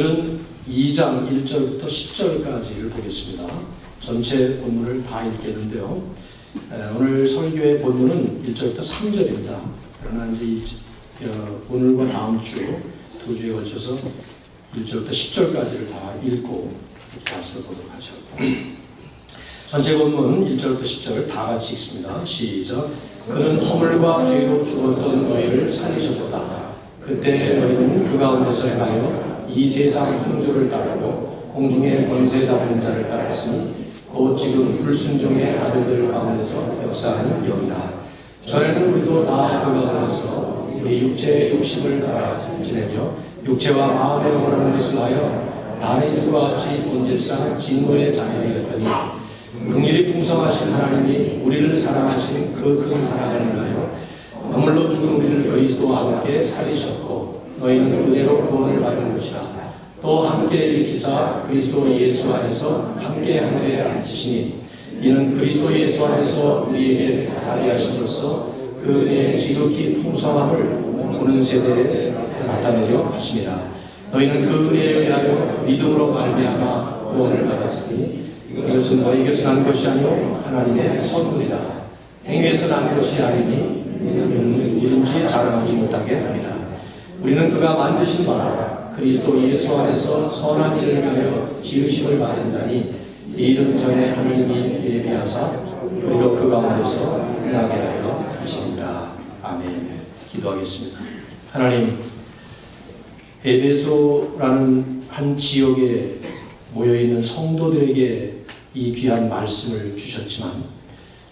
오늘은 2장 1절부터 10절까지를 보겠습니다. 전체 본문을 다 읽겠는데요. 오늘 설교의 본문은 1절부터 3절입니다. 그러나 이제 오늘과 다음 주 두 주에 걸쳐서 1절부터 10절까지를 다 읽고 말씀을 보도록 하죠. 전체 본문 1절부터 10절 다 같이 읽습니다. 시작. 그는 허물과 죄로 죽었던 너희를 살리셨도다. 그때 너희는 그 가운데서 행하여 이 세상 풍조를 따르고 공중의 권세 잡은 자를 따랐으니 곧 지금 불순종의 아들들 가운데서 역사하는 영이라. 전에는 우리도 다 그 가운데서 우리 육체의 욕심을 따라 지내며 육체와 마음에 원하는 것을 하여 다른 이들과 같이 본질상 진노의 자녀이었더니 긍휼이 풍성하신 하나님이 우리를 사랑하신 그 큰 사랑을 인하여 허물로 죽은 우리를 그리스도와 함께 살리셨고 너희는 은혜로 구원을 받은 것이라. 또 함께 일으키사 그리스도 예수 안에서 함께 하늘에 앉히시니 이는 그리스도 예수 안에서 우리에게 다리하심으로써 그 은혜의 지극히 풍성함을 오는 세대에 나타내려 하시니라. 너희는 그 은혜에 의하여 믿음으로 말미암아 구원을 받았으니 이것은 너희에게서 난 것이 아니요 하나님의 선물이라. 행위에서 난 것이 아니니 누구든지 자랑하지 못하게 함이라. 우리는 그가 만드신 바라 그리스도 예수 안에서 선한 일을 위하여 지으심을 받은 자니 이 일은 전에 하나님이 예비하사 우리로 그 가운데서 행하게 하여 하시니라. 아멘. 기도하겠습니다. 하나님, 에베소라는 한 지역에 모여있는 성도들에게 이 귀한 말씀을 주셨지만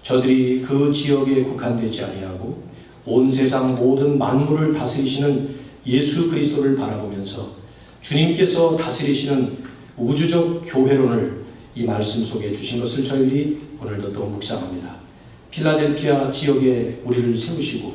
저들이 그 지역에 국한되지 아니하고 온 세상 모든 만물을 다스리시는 예수 그리스도를 바라보면서 주님께서 다스리시는 우주적 교회론을 이 말씀 속에 주신 것을 저희들이 오늘도 또 묵상합니다. 필라델피아 지역에 우리를 세우시고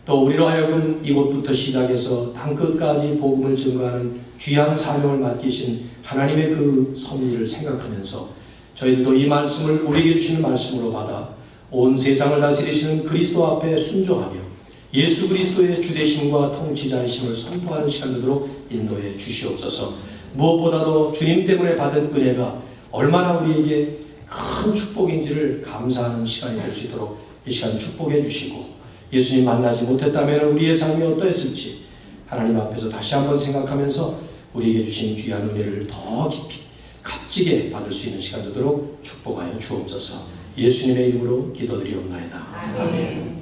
또 우리로 하여금 이곳부터 시작해서 땅끝까지 복음을 증거하는 귀한 사명을 맡기신 하나님의 그 섭리를 생각하면서 저희들도 이 말씀을 우리에게 주시는 말씀으로 받아 온 세상을 다스리시는 그리스도 앞에 순종하며 예수 그리스도의 주되심과 통치자이심을 선포하는 시간 되도록 인도해 주시옵소서. 무엇보다도 주님 때문에 받은 은혜가 얼마나 우리에게 큰 축복인지를 감사하는 시간이 될 수 있도록 이 시간 축복해 주시고 예수님 만나지 못했다면 우리의 삶이 어떠했을지 하나님 앞에서 다시 한번 생각하면서 우리에게 주신 귀한 은혜를 더 깊이 값지게 받을 수 있는 시간 되도록 축복하여 주옵소서. 예수님의 이름으로 기도드리옵나이다. 아멘.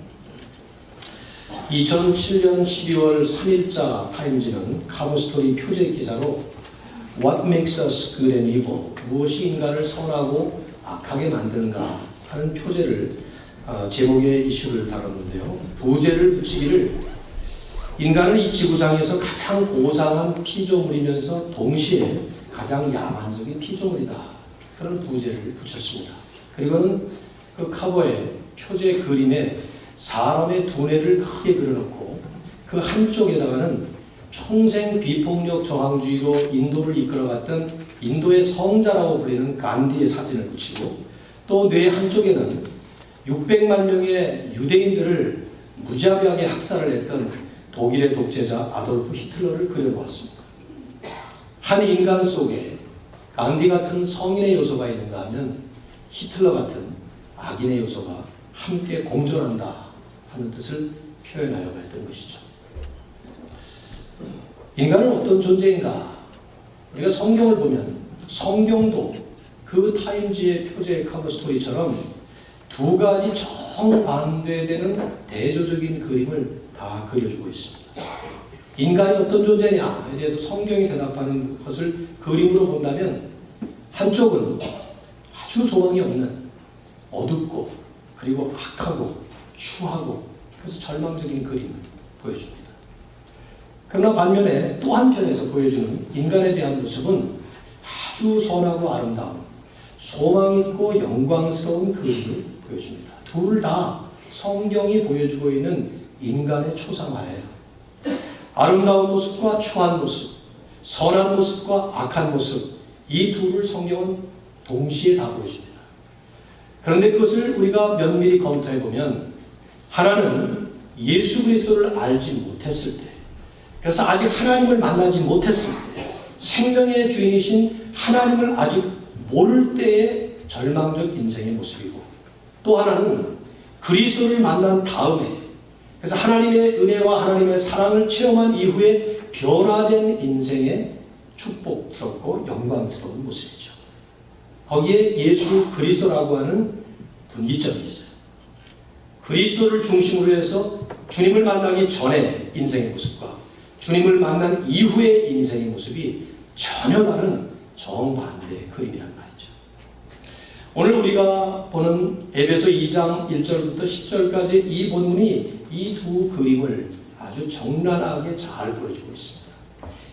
2007년 12월 3일자 타임지는 카버스토리 표제 기사로 What makes us good and evil? 무엇이 인간을 선하고 악하게 만드는가 하는 표제를 제목의 이슈를 다뤘는데요. 부제를 붙이기를 인간은 이 지구상에서 가장 고상한 피조물이면서 동시에 가장 야만적인 피조물이다. 그런 부제를 붙였습니다. 그리고는 그 커버에 표제 그림에 사람의 두뇌를 크게 그려놓고 그 한쪽에다가는 평생 비폭력 저항주의로 인도를 이끌어갔던 인도의 성자라고 불리는 간디의 사진을 붙이고 또 뇌 한쪽에는 600만 명의 유대인들을 무자비하게 학살을 했던 독일의 독재자 아돌프 히틀러를 그려놓았습니다. 한 인간 속에 간디 같은 성인의 요소가 있는가 하면 히틀러 같은 악인의 요소가 함께 공존한다 하는 뜻을 표현하려고 했던 것이죠. 인간은 어떤 존재인가? 우리가 성경을 보면 성경도 그 타임지의 표제 커버 스토리처럼 두 가지 정반대되는 대조적인 그림을 다 그려주고 있습니다. 인간이 어떤 존재냐에 대해서 성경이 대답하는 것을 그림으로 본다면 한쪽은 아주 소망이 없는 어둡고 그리고 악하고 추하고 그래서 절망적인 그림을 보여줍니다. 그러나 반면에 또 한편에서 보여주는 인간에 대한 모습은 아주 선하고 아름다운 소망 있고 영광스러운 그림을 보여줍니다. 둘 다 성경이 보여주고 있는 인간의 초상화예요. 아름다운 모습과 추한 모습, 선한 모습과 악한 모습, 이 둘을 성경은 동시에 다 보여줍니다. 그런데 그것을 우리가 면밀히 검토해 보면 하나는 예수 그리스도를 알지 못했을 때, 그래서 아직 하나님을 만나지 못했을 때 생명의 주인이신 하나님을 아직 모를 때의 절망적 인생의 모습이고, 또 하나는 그리스도를 만난 다음에, 그래서 하나님의 은혜와 하나님의 사랑을 체험한 이후에 변화된 인생의 축복스럽고 영광스러운 모습이죠. 거기에 예수 그리스도라고 하는 분기점이 있어요. 그리스도를 중심으로 해서 주님을 만나기 전에 인생의 모습과 주님을 만난 이후의 인생의 모습이 전혀 다른 정반대의 그림이란 말이죠. 오늘 우리가 보는 에베소 2장 1절부터 10절까지 이 본문이 이 두 그림을 아주 적나라하게 잘 보여주고 있습니다.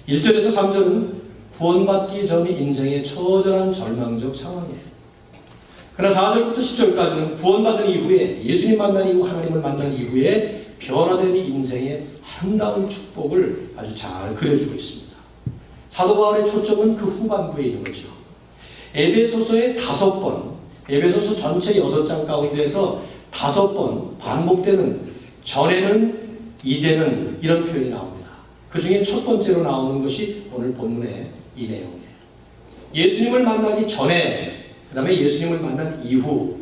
1절에서 3절은 구원받기 전의 인생의 처절한 절망적 상황이에요. 그러나 4절부터 10절까지는 구원받은 이후에, 예수님 만난 이후, 하나님을 만난 이후에 변화된 인생의 아름다운 축복을 아주 잘 그려주고 있습니다. 사도 바울의 초점은 그 후반부에 있는 거죠. 에베소서의 5번, 에베소서 전체 6장 가운데서 5번 반복되는 전에는, 이제는 이런 표현이 나옵니다. 그 중에 첫 번째로 나오는 것이 오늘 본문의 이 내용이에요. 예수님을 만나기 전에, 그 다음에 예수님을 만난 이후,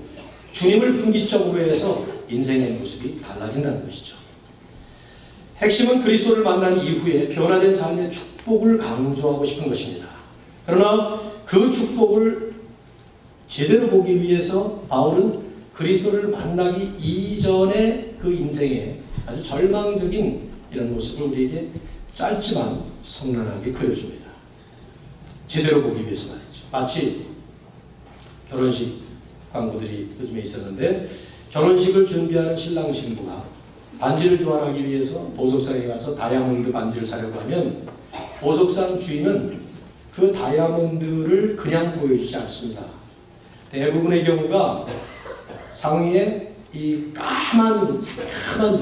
주님을 분기점으로 해서 인생의 모습이 달라진다는 것이죠. 핵심은 그리스도를 만난 이후에 변화된 삶의 축복을 강조하고 싶은 것입니다. 그러나 그 축복을 제대로 보기 위해서 바울은 그리스도를 만나기 이전의 그 인생의 아주 절망적인 이런 모습을 우리에게 짧지만 선명하게 그려줍니다. 제대로 보기 위해서 말이죠. 마치 결혼식 광고들이 요즘에 있었는데, 결혼식을 준비하는 신랑 신부가 반지를 교환하기 위해서 보석상에 가서 다이아몬드 반지를 사려고 하면 보석상 주인은 그 다이아몬드를 그냥 보여주지 않습니다. 대부분의 경우가 상위에 이 까만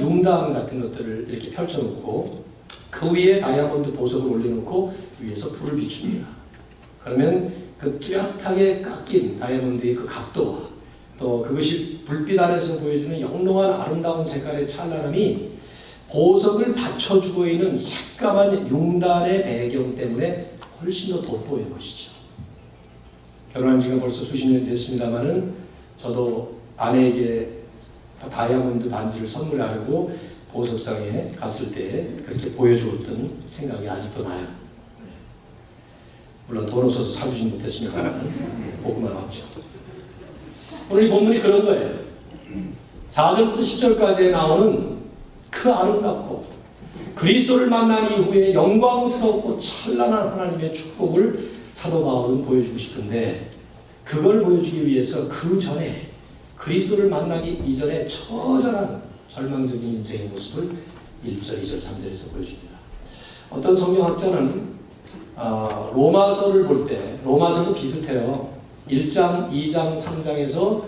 융단 같은 것들을 이렇게 펼쳐놓고 그 위에 다이아몬드 보석을 올려놓고 위에서 불을 비춥니다. 그러면 그 뚜렷하게 깎인 다이아몬드의 그 각도와 또 그것이 불빛 아래서 보여주는 영롱한 아름다운 색깔의 찬란함이 보석을 받쳐주고 있는 새까만 융단의 배경 때문에 훨씬 더 돋보이는 것이죠. 결혼한 지가 벌써 수십 년 됐습니다만은 저도 아내에게 다이아몬드 반지를 선물하려고 보석상에 갔을 때 그렇게 보여주었던 생각이 아직도 나요. 네. 물론 돈 없어서 사주진 못했습니다만 보고만 왔죠. 오늘 이 본문이 그런 거예요. 4절부터 10절까지 나오는 그 아름답고 그리스도를 만난 이후에 영광스럽고 찬란한 하나님의 축복을 사도 바울은 보여주고 싶은데, 그걸 보여주기 위해서 그 전에 그리스도를 만나기 이전에 처절한 절망적인 인생의 모습을 1절, 2절, 3절에서 보여줍니다. 어떤 성경학자는 로마서를 볼 때, 로마서도 비슷해요. 1장, 2장, 3장에서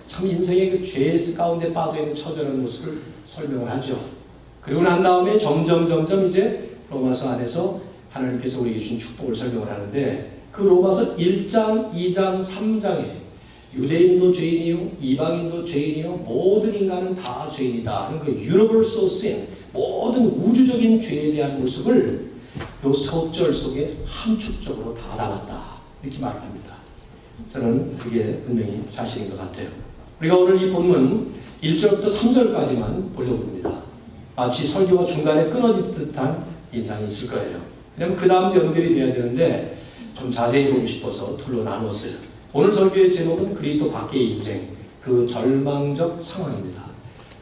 참 인생의 그 죄 가운데 빠져있는 처절한 모습을 설명을 하죠. 그리고 난 다음에 점점 이제 로마서 안에서 하나님께서 우리에게 주신 축복을 설명을 하는데, 그 로마서 1장, 2장, 3장에 유대인도 죄인이요, 이방인도 죄인이요, 모든 인간은 다 죄인이다 하는 그 universal sin, 모든 우주적인 죄에 대한 모습을 요 석절 속에 함축적으로 다 담았다, 이렇게 말을 합니다. 저는 그게 분명히 사실인 것 같아요. 우리가 오늘 이 본문 1절부터 3절까지만 보려고 합니다. 마치 설교가 중간에 끊어진 듯한 인상이 있을 거예요. 왜냐하면 그 다음도 연결이 돼야 되는데 좀 자세히 보고 싶어서 둘로 나눴어요. 오늘 설교의 제목은 그리스도 밖의 인생, 그 절망적 상황입니다.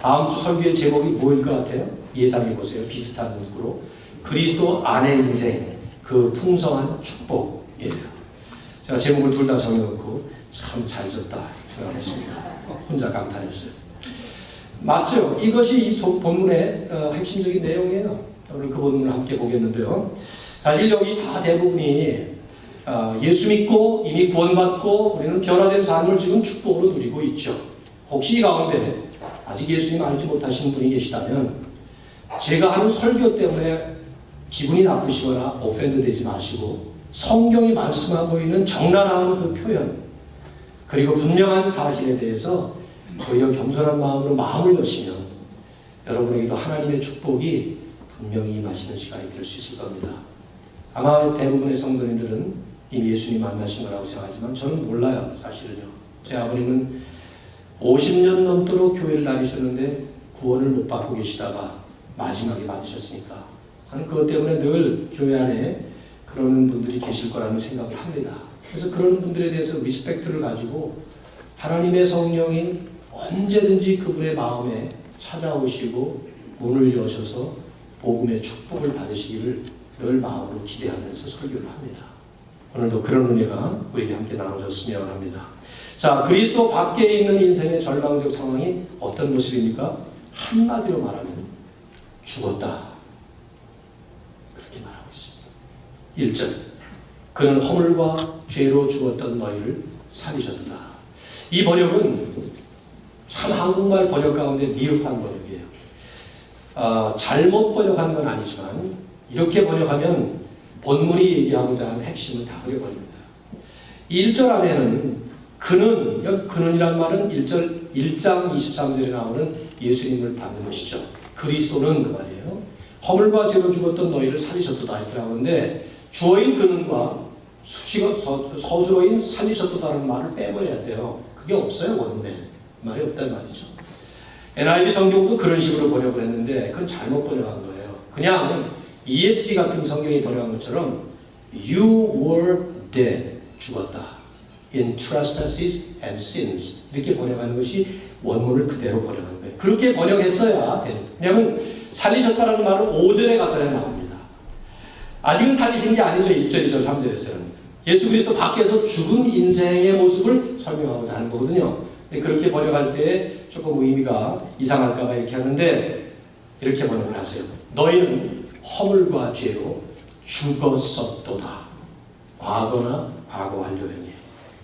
다음 주 설교의 제목이 뭐일 것 같아요? 예상해 보세요. 비슷한 문구로 그리스도 안의 인생, 그 풍성한 축복이에요. 제가 제목을 둘 다 정해놓고 참 잘 졌다 생각했습니다. 혼자 감탄했어요. 맞죠? 이것이 이 본문의 핵심적인 내용이에요. 오늘 그 본문을 함께 보겠는데요. 사실 여기 다 대부분이 예수 믿고 이미 구원받고 우리는 변화된 삶을 지금 축복으로 누리고 있죠. 혹시 이 가운데 아직 예수님 알지 못하시는 분이 계시다면 제가 하는 설교 때문에 기분이 나쁘시거나 오펜드 되지 마시고, 성경이 말씀하고 있는 적나라한 그 표현 그리고 분명한 사실에 대해서 오히려 겸손한 마음으로 마음을 여시면 여러분에게도 하나님의 축복이 분명히 임하시는 시간이 될 수 있을 겁니다. 아마 대부분의 성도님들은 이미 예수님 만나신 거라고 생각하지만 저는 몰라요. 사실은요. 제 아버님은 50년 넘도록 교회를 다니셨는데 구원을 못 받고 계시다가 마지막에 받으셨으니까 저는 그것 때문에 늘 교회 안에 그러는 분들이 계실 거라는 생각을 합니다. 그래서 그런 분들에 대해서 리스펙트를 가지고 하나님의 성령이 언제든지 그분의 마음에 찾아오시고 문을 여셔서 복음의 축복을 받으시기를 늘 마음으로 기대하면서 설교를 합니다. 오늘도 그런 은혜가 우리에게 함께 나눠졌으면 합니다. 자, 그리스도 밖에 있는 인생의 절망적 상황이 어떤 모습입니까? 한마디로 말하면 죽었다. 그렇게 말하고 있습니다. 1절, 그는 허물과 죄로 죽었던 너희를 살리셨다. 이 번역은 참 한국말 번역 가운데 미흡한 번역이에요. 잘못 번역한 건 아니지만 이렇게 번역하면 본문이 얘기하고자 하는 핵심을 다 그려버립니다. 1절 안에는 그는이란 말은 1장 23절에 나오는 예수님을 받는 것이죠. 그리스도는 그 말이에요. 허물과 죄로 죽었던 너희를 살리셨도다 이렇게 나오는데 주어인 그는과 서술어인 살리셨도다라는 말을 빼버려야 돼요. 그게 없어요. 원문에 말이 없단 말이죠. NIV 성경도 그런 식으로 번역을 했는데 그건 잘못 번역한 거예요. 그냥 ESV 같은 성경이 번역한 것처럼 You were dead, 죽었다. In trespasses and sins 이렇게 번역하는 것이 원문을 그대로 번역하는 거예요. 그렇게 번역했어야 돼요. 왜냐하면 살리셨다는 말은 5절에 가서야 나옵니다. 아직은 살리신 게 아니죠. 1절, 2절, 3절에서는. 예수 그리스도 밖에서 죽은 인생의 모습을 설명하고자 하는 거거든요. 근데 그렇게 번역할 때 조금 의미가 이상할까 봐 이렇게 하는데 이렇게 번역을 하세요. 너희는 허물과 죄로 죽었었도다. 과거나 과거 완료형이에요.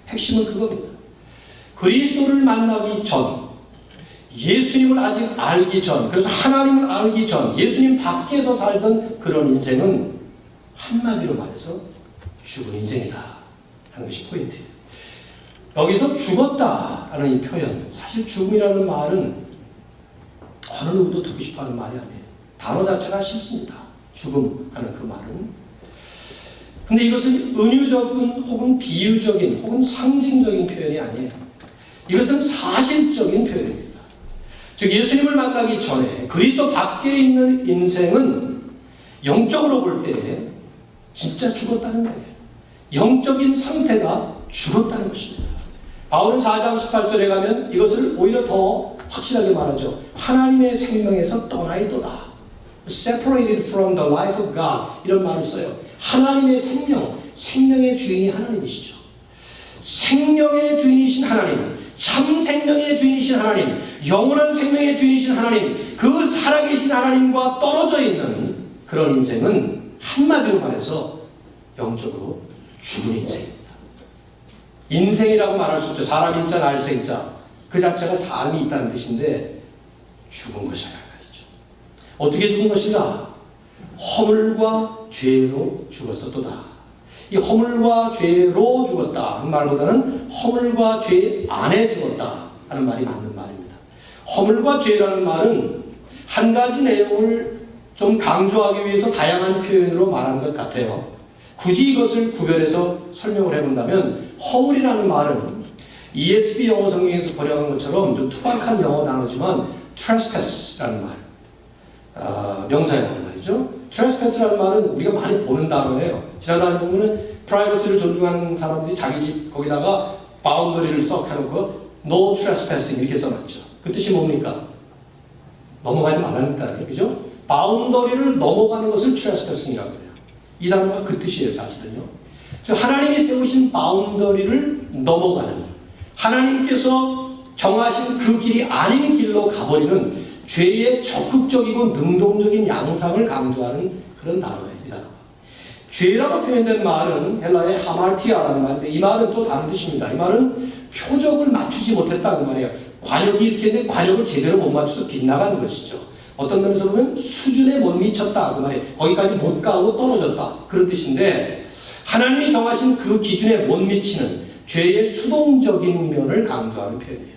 핵심은 그겁니다. 그리스도를 만나기 전, 예수님을 아직 알기 전, 그래서 하나님을 알기 전, 예수님 밖에서 살던 그런 인생은 한마디로 말해서 죽은 인생이다 하는 것이 포인트예요. 여기서 죽었다라는 이 표현, 사실 죽음이라는 말은 어느 누구도 듣고 싶어하는 말이 아니에요. 단어 자체가 싫습니다. 죽음 하는 그 말은. 근데 이것은 은유적인 혹은 비유적인 혹은 상징적인 표현이 아니에요. 이것은 사실적인 표현입니다. 즉 예수님을 만나기 전에 그리스도 밖에 있는 인생은 영적으로 볼 때 진짜 죽었다는 거예요. 영적인 상태가 죽었다는 것입니다. 바울은 4장 18절에 가면 이것을 오히려 더 확실하게 말하죠. 하나님의 생명에서 떠나 있도다. Separated from the life of God 이런 말을 써요. 하나님의 생명, 생명의 주인이 하나님이시죠. 생명의 주인이신 하나님, 참 생명의 주인이신 하나님, 영원한 생명의 주인이신 하나님, 그 살아계신 하나님과 떨어져 있는 그런 인생은 한마디로 말해서 영적으로 죽은 인생입니다. 인생이라고 말할 수 있죠. 사람 인자, 날생자 그 자체가 삶이 있다는 뜻인데 죽은 것이라 말이죠. 어떻게 죽은 것인가? 허물과 죄로 죽었었도다. 이 허물과 죄로 죽었다 하는 말보다는 허물과 죄 안에 죽었다 하는 말이 맞는 말입니다. 허물과 죄라는 말은 한 가지 내용을 좀 강조하기 위해서 다양한 표현으로 말한 것 같아요. 굳이 이것을 구별해서 설명을 해본다면 허물이라는 말은 ESV 영어 성경에서 번역한 것처럼 좀 투박한 영어 단어지만 trespass라는 말, 명사라는 말이죠. trespass라는 말은 우리가 많이 보는 단어예요. 지나다니 보면은 프라이버시를 존중하는 사람들이 자기 집 거기다가 바운더리를 썩 해놓고 no trespassing 이렇게 써놨죠. 그 뜻이 뭡니까? 넘어가지 말라는 뜻이에요. 그죠? 바운더리를 넘어가는 것을 trespassing이라고 해요. 이 단어가 그 뜻이에요. 사실은요. 하나님이 세우신 바운더리를 넘어가는, 하나님께서 정하신 그 길이 아닌 길로 가버리는 죄의 적극적이고 능동적인 양상을 강조하는 그런 단어예요. 이 단어가. 죄라고 표현된 말은 헬라의 하마르티아라는 말인데 이 말은 또 다른 뜻입니다. 이 말은 표적을 맞추지 못했다 그 말이에요. 관역이 이렇게 있는데 관역을 제대로 못 맞춰서 빗나가는 것이죠. 어떤 면에서 보면 수준에 못 미쳤다 그 말이에요. 거기까지 못 가고 떨어졌다 그런 뜻인데 하나님이 정하신 그 기준에 못 미치는 죄의 수동적인 면을 강조하는 표현이에요.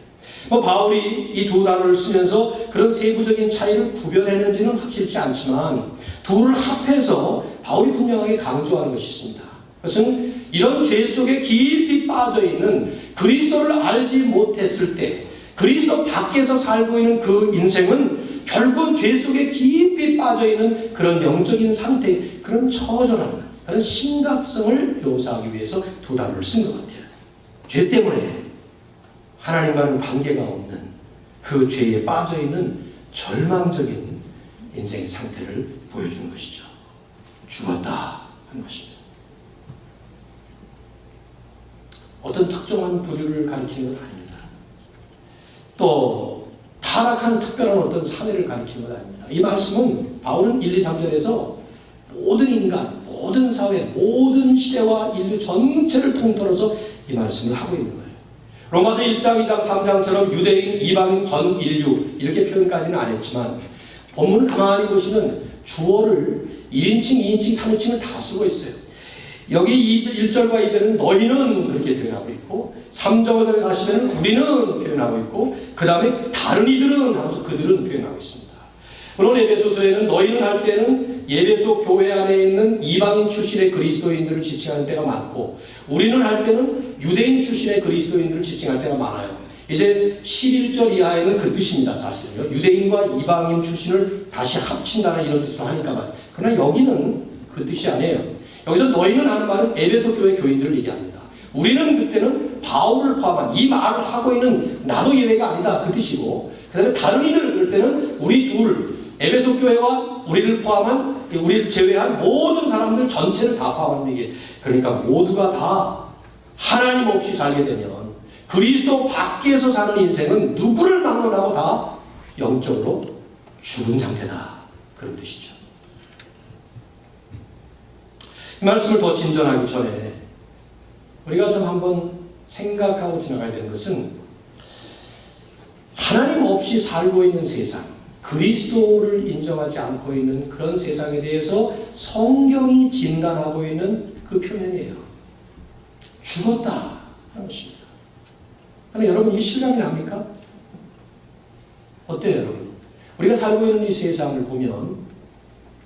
바울이 이 두 단어를 쓰면서 그런 세부적인 차이를 구별했는지는 확실치 않지만 둘을 합해서 바울이 분명하게 강조하는 것이 있습니다. 그것은 이런 죄 속에 깊이 빠져 있는 그리스도를 알지 못했을 때 그리스도 밖에서 살고 있는 그 인생은 결국 죄 속에 깊이 빠져 있는 그런 영적인 상태, 그런 처절함, 그런 심각성을 묘사하기 위해서 두 단어를 쓴 것 같아요. 죄 때문에 하나님과는 관계가 없는 그 죄에 빠져 있는 절망적인 인생의 상태를 보여주는 것이죠. 죽었다 하는 것입니다. 어떤 특정한 부류를 가리키는 건 아닙니다. 또 타락한 특별한 어떤 사회를 가리키는 건 아닙니다. 이 말씀은 바울은 1, 2, 3절에서 모든 인간, 모든 사회, 모든 시대와 인류 전체를 통틀어서 이 말씀을 하고 있는 거예요. 로마서 1장, 2장, 3장처럼 유대인, 이방인, 전 인류 이렇게 표현까지는 안 했지만 본문을 가만히 보시면 주어를 1인칭, 2인칭, 3인칭을 다 쓰고 있어요. 여기 1절과 2절은 너희는 그렇게 표현하고 있고 3절에 가시면 우리는 표현하고 있고 그 다음에 다른 이들은 하면서 그들은 표현하고 있습니다. 물론 에베소서에는 너희는 할 때는 에베소 교회 안에 있는 이방인 출신의 그리스도인들을 지칭하는 때가 많고 우리는 할 때는 유대인 출신의 그리스도인들을 지칭할 때가 많아요. 이제 11절 이하에는 그 뜻입니다. 사실은요. 유대인과 이방인 출신을 다시 합친다는 이런 뜻으로 하니까만. 그러나 여기는 그 뜻이 아니에요. 여기서 너희는 하는 말은 에베소 교회 교인들을 얘기합니다. 우리는 그때는 바울을 포함한 이 말을 하고 있는 나도 예외가 아니다 그 뜻이고 그 다음에 다른 이들 그럴 때는 우리 둘 에베소 교회와 우리를 포함한 우리를 제외한 모든 사람들 전체를 다 포함하는 얘기예요. 그러니까 모두가 다 하나님 없이 살게 되면 그리스도 밖에서 사는 인생은 누구를 막론하고 다 영적으로 죽은 상태다 그런 뜻이죠. 이 말씀을 더 진전하기 전에 우리가 좀 한번 생각하고 지나가야 되는 것은 하나님 없이 살고 있는 세상, 그리스도를 인정하지 않고 있는 그런 세상에 대해서 성경이 진단하고 있는 그 표현이에요. 죽었다 하는 것입니다. 그러나 여러분 이게 실감이 납니까? 어때요 여러분? 우리가 살고 있는 이 세상을 보면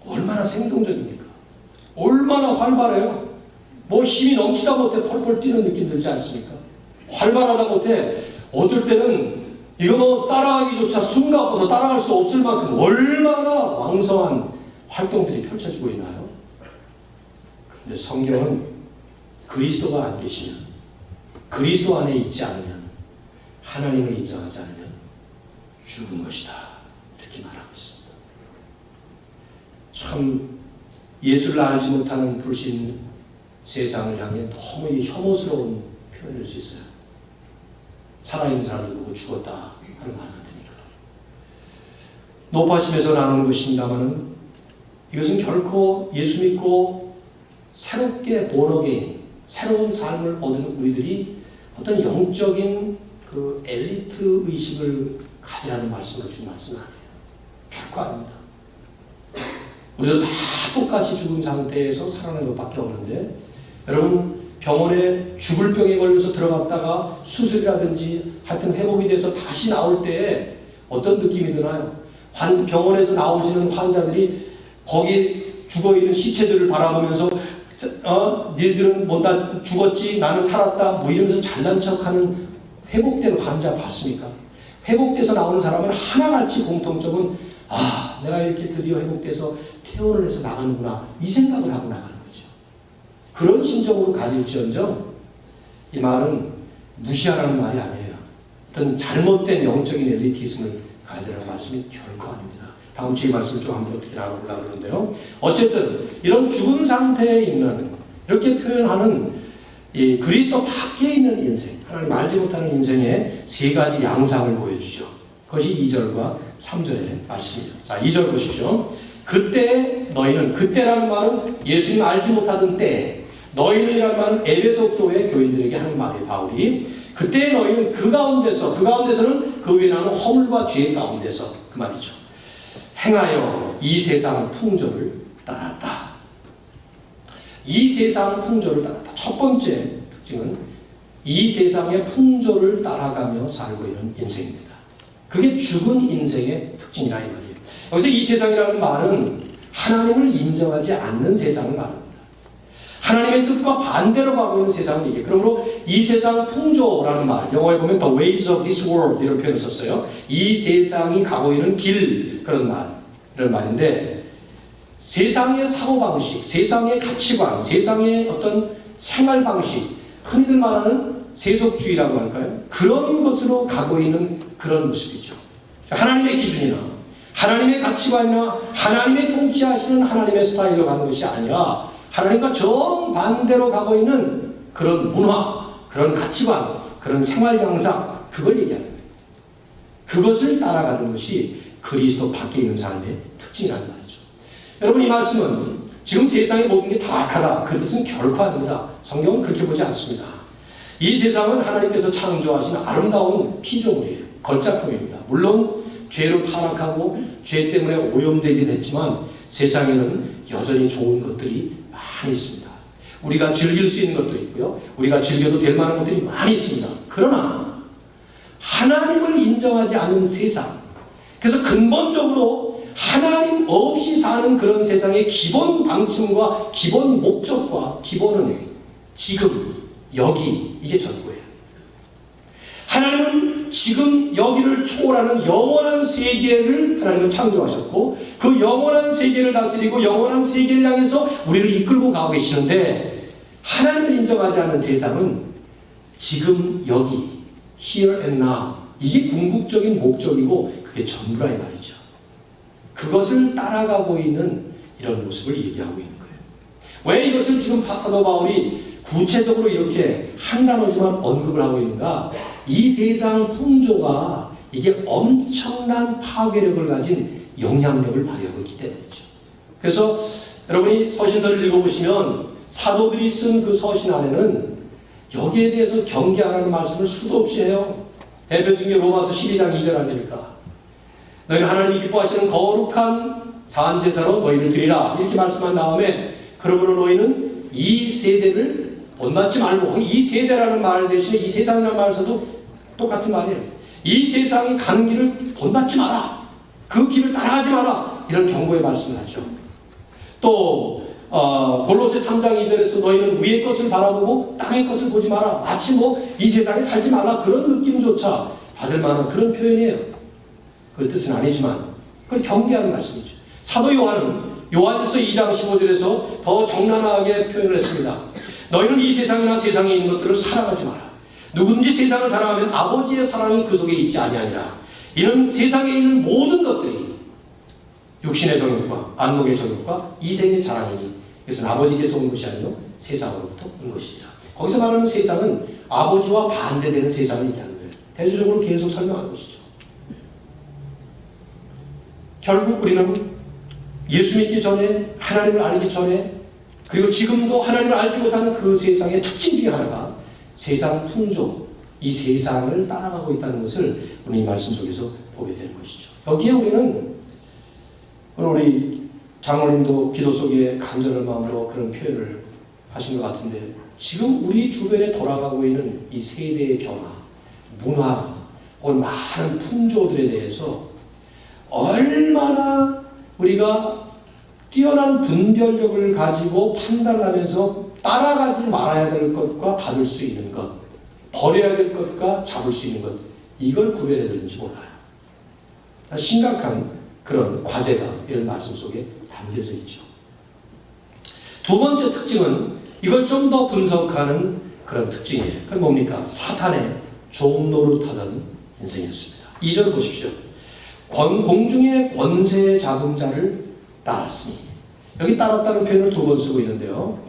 얼마나 생동적입니까? 얼마나 활발해요. 뭐 힘이 넘치다 못해 펄펄 뛰는 느낌 들지 않습니까? 활발하다 못해 어떨 때는 이거 뭐 따라가기조차 숨가 없어서 따라갈 수 없을 만큼 얼마나 왕성한 활동들이 펼쳐지고 있나요? 그런데 성경은 그리스도가 안 계시면 그리스도 안에 있지 않으면 하나님을 인정하지 않으면 죽은 것이다 이렇게 말하고 있습니다. 참 예수를 알지 못하는 불신 세상을 향해 너무 혐오스러운 표현일 수 있어요. 살아있는 사람을 보고 죽었다 하는 말 같으니까. 높아심에서 나누는 것입니다마는 이것은 결코 예수 믿고 새롭게 본어게인 새로운 삶을 얻은 우리들이 어떤 영적인 그 엘리트 의식을 가지라는 말씀을 준 말씀은 아니에요. 결코 아닙니다. 우리도 다 똑같이 죽은 상태에서 살아나는 것밖에 없는데 여러분 병원에 죽을 병에 걸려서 들어갔다가 수술이라든지 하여튼 회복이 돼서 다시 나올 때 어떤 느낌이 드나요? 병원에서 나오시는 환자들이 거기 죽어있는 시체들을 바라보면서 너희들은 뭐 다 죽었지 나는 살았다 뭐 이러면서 잘난 척하는 회복된 환자 봤습니까? 회복돼서 나오는 사람은 하나같이 공통점은 내가 이렇게 드디어 회복돼서 퇴원을 해서 나가는구나 이 생각을 하고 나가는 거죠. 그런 심정으로 가질지언정 이 말은 무시하라는 말이 아니에요. 어떤 잘못된 영적인 엘리티즘을 가지라는 말씀이 결코 아닙니다. 다음 주에 말씀을 좀 한번 어떻게 나눠보려고 그러는데요. 어쨌든 이런 죽은 상태에 있는 이렇게 표현하는 이 그리스도 밖에 있는 인생, 하나님 알지 못하는 인생의 세 가지 양상을 보여주죠. 그것이 2절과 3절의 말씀입니다. 자, 2절 보십시오. 그때 너희는, 그때라는 말은 예수님 알지 못하던 때, 너희는이라는 말은 에베소 교회 교인들에게 하는 말이에요. 바울이 그때 너희는 그 가운데서는 그 위에는 허물과 죄 가운데서 그 말이죠. 행하여 이 세상 풍조를 따랐다. 이 세상 풍조를 따랐다. 첫 번째 특징은 이 세상의 풍조를 따라가며 살고 있는 인생입니다. 그게 죽은 인생의 특징이라 이 말이에요. 여기서 이 세상이라는 말은 하나님을 인정하지 않는 세상을 말합니다. 하나님의 뜻과 반대로 가고 있는 세상을 얘기해요. 그러므로 이 세상 풍조라는 말, 영어에 보면 The ways of this world 이런 표현을 썼어요. 이 세상이 가고 있는 길, 그런 말인데, 세상의 사고방식, 세상의 가치관, 세상의 어떤 생활방식, 흔히들 말하는 세속주의라고 할까요? 그런 것으로 가고 있는 그런 모습이죠. 하나님의 기준이나 하나님의 가치관이나 하나님의 통치하시는 하나님의 스타일로 가는 것이 아니라 하나님과 정반대로 가고 있는 그런 문화, 그런 가치관, 그런 생활 양상, 그걸 얘기하는 거예요. 그것을 따라가는 것이 그리스도 밖에 있는 삶의 특징이라는 말이죠. 여러분, 이 말씀은 지금 세상의 모든 게 다 악하다, 그 뜻은 결코 아닙니다. 성경은 그렇게 보지 않습니다. 이 세상은 하나님께서 창조하신 아름다운 피조물이에요. 걸작품입니다. 물론 죄로 타락하고 죄 때문에 오염되긴 했지만 세상에는 여전히 좋은 것들이 많이 있습니다. 우리가 즐길 수 있는 것도 있고요. 우리가 즐겨도 될 만한 것들이 많이 있습니다. 그러나 하나님을 인정하지 않는 세상, 그래서 근본적으로 하나님 없이 사는 그런 세상의 기본 방침과 기본 목적과 기본은 지금 여기, 이게 전부예요. 하나님은 지금 여기를 초월하는 영원한 세계를 하나님은 창조하셨고 그 영원한 세계를 다스리고 영원한 세계를 향해서 우리를 이끌고 가고 계시는데, 하나님을 인정하지 않는 세상은 지금 여기, here and now, 이게 궁극적인 목적이고 그게 전부라 이 말이죠. 그것을 따라가고 있는 이런 모습을 얘기하고 있는 거예요. 왜 이것을 지금 사도 바울이 구체적으로 이렇게 한 단어지만 언급을 하고 있는가? 이 세상 풍조가 이게 엄청난 파괴력을 가진 영향력을 발휘하고 있기 때문이죠. 그래서 여러분이 서신서를 읽어보시면 사도들이 쓴 그 서신 안에는 여기에 대해서 경계하라는 말씀을 수도 없이 해요. 대표적인 게 로마서 12장 2절 아닙니까? 너희는 하나님이 기뻐하시는 거룩한 산제사로 너희를 드리라, 이렇게 말씀한 다음에 그러므로 너희는 이 세대를 본받지 말고, 이 세대라는 말 대신에 이 세상이라는 말을 써도 똑같은 말이에요. 이 세상이 가는 길을 본받지 마라, 그 길을 따라가지 마라, 이런 경고의 말씀을 하죠. 또 골로새 3장 2절에서 너희는 위의 것을 바라보고 땅의 것을 보지 마라, 마치 이 세상에 살지 말라, 그런 느낌조차 받을 만한 그런 표현이에요. 그 뜻은 아니지만 그걸 경계하는 말씀이죠. 사도 요한은 요한일서 2장 15절에서 더 적나라하게 표현을 했습니다. 너희는 이 세상이나 세상에 있는 것들을 사랑하지 마라. 누구든지 세상을 사랑하면 아버지의 사랑이 그 속에 있지 아니하니라. 이는 세상에 있는 모든 것들이 육신의 정욕과 안목의 정욕과 이생의 자랑이니 이것은 아버지께서 온 것이 아니요 세상으로부터 온 것이라. 거기서 말하는 세상은 아버지와 반대되는 세상을 얘기하는 거예요. 대조적으로 계속 설명하는 것이죠. 결국 우리는 예수 믿기 전에, 하나님을 알기 전에, 그리고 지금도 하나님을 알지 못하는 그 세상의 특징 중에 하나가 세상 풍조, 이 세상을 따라가고 있다는 것을 오늘 이 말씀 속에서 보게 되는 것이죠. 여기에 우리는 우리 장로님도 기도 속에 간절한 마음으로 그런 표현을 하신 것 같은데, 지금 우리 주변에 돌아가고 있는 이 세대의 변화, 문화, 혹은 많은 풍조들에 대해서 얼마나 우리가 뛰어난 분별력을 가지고 판단하면서 따라가지 말아야 될 것과 받을 수 있는 것, 버려야 될 것과 잡을 수 있는 것, 이걸 구별해야 되는지 몰라요. 심각한 그런 과제가 이런 말씀 속에 담겨져 있죠. 두 번째 특징은 이걸 좀 더 분석하는 그런 특징이에요. 그건 뭡니까? 사탄의 종노릇하던 인생이었습니다. 2절 보십시오. 공중의 권세 잡은 자를 따랐으니, 여기 따랐다는 표현을 두 번 쓰고 있는데요.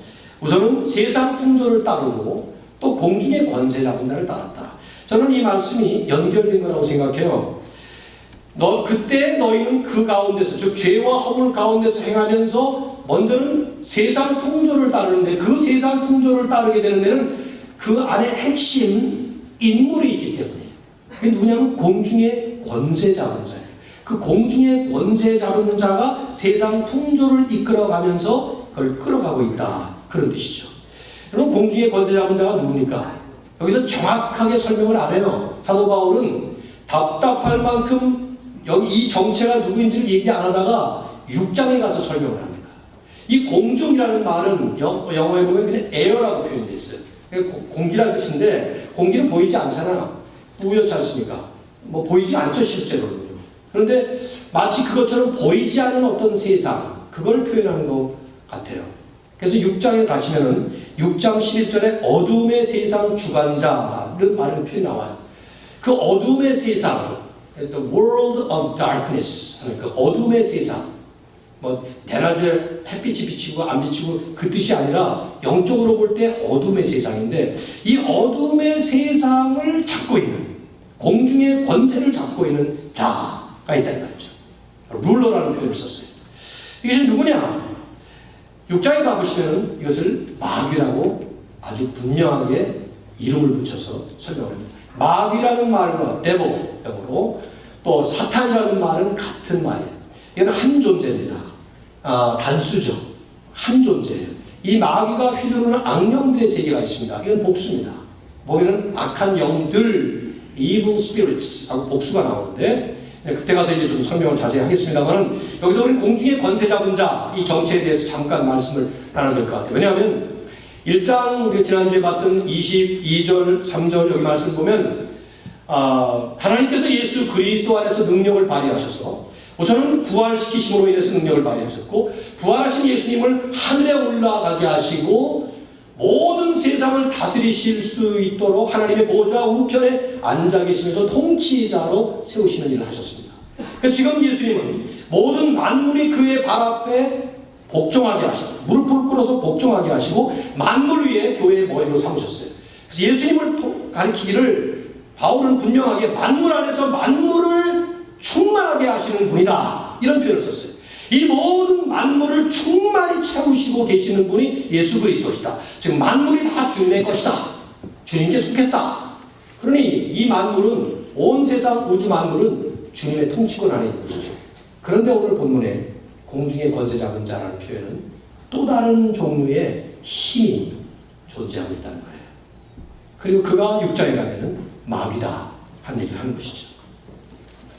우선은 세상 풍조를 따르고 또 공중의 권세 잡은 자를 따랐다. 저는 이 말씀이 연결된 거라고 생각해요. 그때 너희는 그 가운데서, 즉 죄와 허물 가운데서 행하면서 먼저는 세상 풍조를 따르는데, 그 세상 풍조를 따르게 되는 데는 그 안에 핵심 인물이 있기 때문에, 그게 누구냐면 공중의 권세 잡은 자예요. 그 공중의 권세 잡은 자가 세상 풍조를 이끌어가면서 그걸 끌어가고 있다, 그런 뜻이죠. 여러분, 공중의 권세 잡은 자가 누굽니까? 여기서 정확하게 설명을 안 해요. 사도 바울은 답답할 만큼 여기 이 정체가 누구인지를 얘기 안 하다가 6장에 가서 설명을 합니다. 이 공중이라는 말은 영어에 보면 그냥 air라고 표현되어 있어요. 공기라는 뜻인데 공기는 보이지 않잖아. 우연치 않습니까? 뭐 보이지 않죠, 실제로는요. 그런데 마치 그것처럼 보이지 않은 어떤 세상, 그걸 표현하는 것 같아요. 그래서 6장에 가시면은 6장 11절에 어둠의 세상 주관자는 말의 표현이 나와요. 그 어둠의 세상, the world of darkness, 그 어둠의 세상, 뭐 대낮에 햇빛이 비치고 안 비치고 그 뜻이 아니라 영적으로 볼 때 어둠의 세상인데, 이 어둠의 세상을 잡고 있는, 공중의 권세를 잡고 있는 자가 있다는 말이죠. 룰러라는 표현을 썼어요. 이것이 누구냐? 6장에 가보시면 이것을 마귀라고 아주 분명하게 이름을 붙여서 설명을 합니다. 마귀라는 말과 devil, 영어로, 또 사탄이라는 말은 같은 말이에요. 이건 한 존재입니다. 단수죠. 한 존재예요. 이 마귀가 휘두르는 악령들의 세계가 있습니다. 이건 복수입니다. 보면은 악한 영들, evil spirits 하고 복수가 나오는데, 그때 가서 이제 좀 설명을 자세히 하겠습니다만, 여기서 우리 공중의 권세 잡은 자, 이 정체에 대해서 잠깐 말씀을 나눠야 될 것 같아요. 왜냐하면 1장 우리가 지난주에 봤던 22절, 3절 여기 말씀 보면 하나님께서 예수 그리스도 안에서 능력을 발휘하셔서 우선은 부활시키심으로 인해서 능력을 발휘하셨고, 부활하신 예수님을 하늘에 올라가게 하시고 모든 세상을 다스리실 수 있도록 하나님의 보좌 우편에 앉아 계시면서 통치자로 세우시는 일을 하셨습니다. 그러니까 지금 예수님은 모든 만물이 그의 발 앞에 복종하게 하시고, 무릎을 꿇어서 복종하게 하시고 만물 위에 교회의 머리로 삼으셨어요. 그래서 예수님을 가리키기를 바울은 분명하게 만물 안에서 만물을 충만하게 하시는 분이다, 이런 표현을 썼어요. 이 모든 만물을 충만히 채우시고 계시는 분이 예수 그리스도시다. 즉 만물이 다 주님의 것이다. 주님께 속했다. 그러니 이 만물은, 온 세상 우주 만물은 주님의 통치권 안에 있는 것이죠. 그런데 오늘 본문에 공중의 권세 잡은 자라는 표현은 또 다른 종류의 힘이 존재하고 있다는 거예요. 그리고 그가 6장에 가면은 마귀다 한 얘기를 하는 것이죠.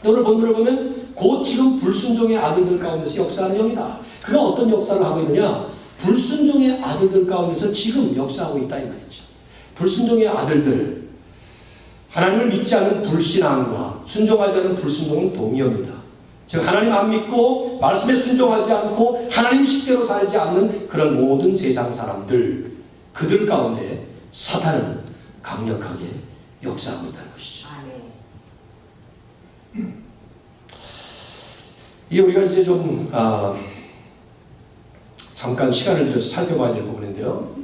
오늘 본문을 보면 곧 지금 불순종의 아들들 가운데서 역사하는 영이다. 그가 어떤 역사를 하고 있느냐? 불순종의 아들들 가운데서 지금 역사하고 있다, 이 말이죠. 불순종의 아들들, 하나님을 믿지 않는 불신앙과 순종하지 않는 불순종은 동의어입니다. 즉 하나님 안 믿고 말씀에 순종하지 않고 하나님 식대로 살지 않는 그런 모든 세상 사람들, 그들 가운데 사탄은 강력하게 역사하고 있다는 것이죠. 이게 우리가 이제 좀 잠깐 시간을 들여서 살펴봐야 될 부분인데요.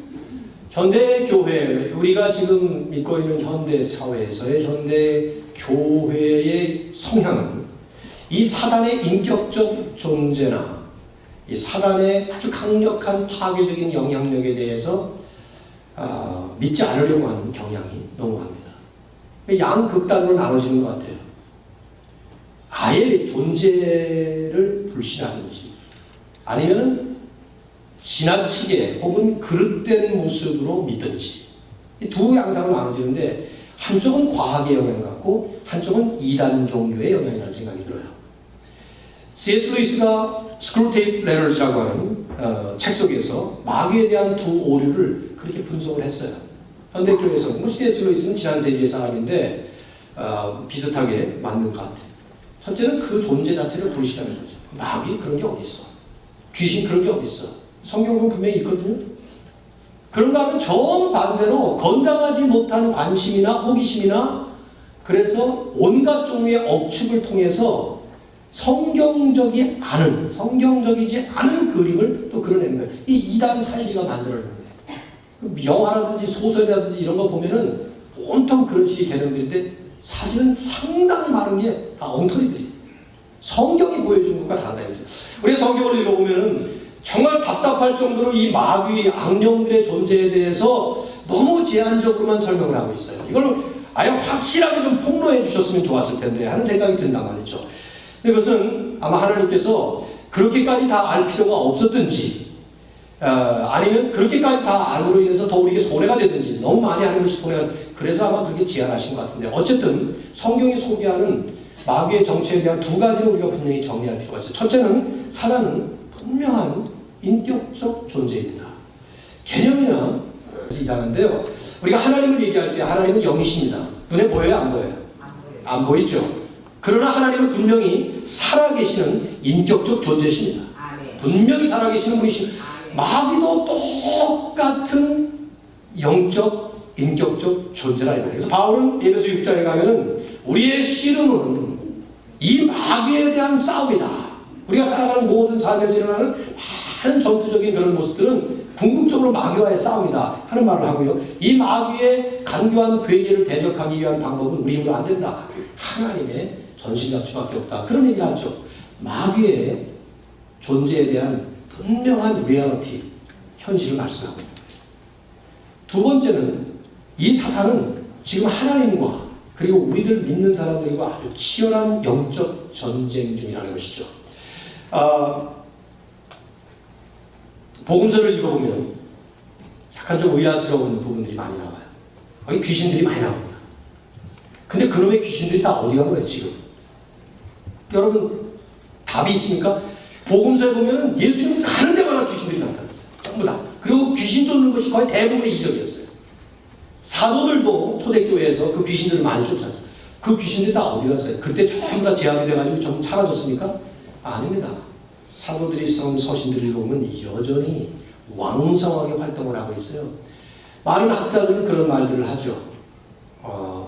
현대 교회, 우리가 지금 믿고 있는 현대 사회에서의 현대 교회의 성향은 이 사단의 인격적 존재나 이 사단의 아주 강력한 파괴적인 영향력에 대해서 믿지 않으려고 하는 경향이 너무합니다. 양극단으로 나눠지는 것 같아요. 아예 존재를 불신하든지, 아니면 지나치게 혹은 그릇된 모습으로 믿든지, 이 두 양상으로 나눠지는데 한쪽은 과학의 영향을 갖고 한쪽은 이단 종류의 영향이라는 생각이 들어요. C.S. 루이스가 스크루테이프 레터즈라고 하는 책 속에서 마귀에 대한 두 오류를 그렇게 분석을 했어요. 현대교회에서 C.S. 루이스는 지난 세기의 사람인데 비슷하게 맞는 것 같아요. 첫째는 그 존재 자체를 불신하는 거죠. 마귀 그런 게 어디 있어? 귀신 그런 게 어디 있어? 성경은 분명히 있거든요. 그런가 하면 정반대로 건강하지 못한 관심이나 호기심이나, 그래서 온갖 종류의 억측을 통해서 성경적이지 않은 그림을 또 그려내는 거예요. 이 이단 살리가 만들어내는 거예요. 영화라든지 소설이라든지 이런 거 보면은 온통 그런 식의 개념들인데 사실은 상당히 많은 게 다 엉터리들이에요. 성경이 보여주는 것과 달라요. 우리 성경을 읽어보면은 정말 답답할 정도로 이 마귀, 악령들의 존재에 대해서 너무 제한적으로만 설명을 하고 있어요. 이걸 아예 확실하게 좀 폭로해 주셨으면 좋았을 텐데 하는 생각이 든단 말이죠. 이것은 아마 하나님께서 그렇게까지 다 알 필요가 없었든지, 아니면 그렇게까지 다 안으로 인해서 더 우리에게 손해가 되든지 너무 많이 하는 것이 손해가 그래서 아마 그렇게 제안하신 것 같은데 어쨌든 성경이 소개하는 마귀의 정체에 대한 두 가지는 우리가 분명히 정리할 필요가 있어요. 첫째는 사단은 분명한 인격적 존재입니다. 개념이나 이상한데요. 우리가 하나님을 얘기할 때 하나님은 영이십니다. 눈에 보여요? 안 보여요? 안 보이죠. 그러나 하나님은 분명히 살아계시는 인격적 존재십니다. 분명히 살아계시는 분이십니다. 마귀도 똑같은 영적, 인격적 존재라. 그래서 바울은 에베소 6장에 가면은 우리의 씨름은 이 마귀에 대한 싸움이다. 우리가 살아가는 모든 삶에서 일어나는 많은 전투적인 그런 모습들은 궁극적으로 마귀와의 싸움이다 하는 말을 하고요. 이 마귀의 간교한 괴계를 대적하기 위한 방법은 우리 힘으로 안 된다. 하나님의 전신갑주밖에 없다. 그런 얘기를 하죠. 마귀의 존재에 대한 분명한 리얼리티, 현실을 말씀하고 있는 거예요. 두 번째는 이 사탄은 지금 하나님과 그리고 우리들 믿는 사람들과 아주 치열한 영적 전쟁 중이라는 것이죠. 복음서를 읽어보면 약간 좀 의아스러운 부분들이 많이 나와요. 거기 귀신들이 많이 나옵니다. 근데 그놈의 귀신들이 다 어디 간 거예요 지금? 여러분 답이 있습니까? 복음서에 보면 예수님 가는 데마다 귀신들이 나타났어요. 전부 다. 그리고 귀신 쫓는 것이 거의 대부분의 이적이었어요. 사도들도 초대교회에서 그 귀신들을 많이 쫓았죠. 그 귀신들이 다 어디 갔어요? 그때 전부 다 제압이 돼가지고 전부 사라졌습니까? 아닙니다. 사도들이 쓴 서신들을 보면 여전히 왕성하게 활동을 하고 있어요. 많은 학자들은 그런 말들을 하죠.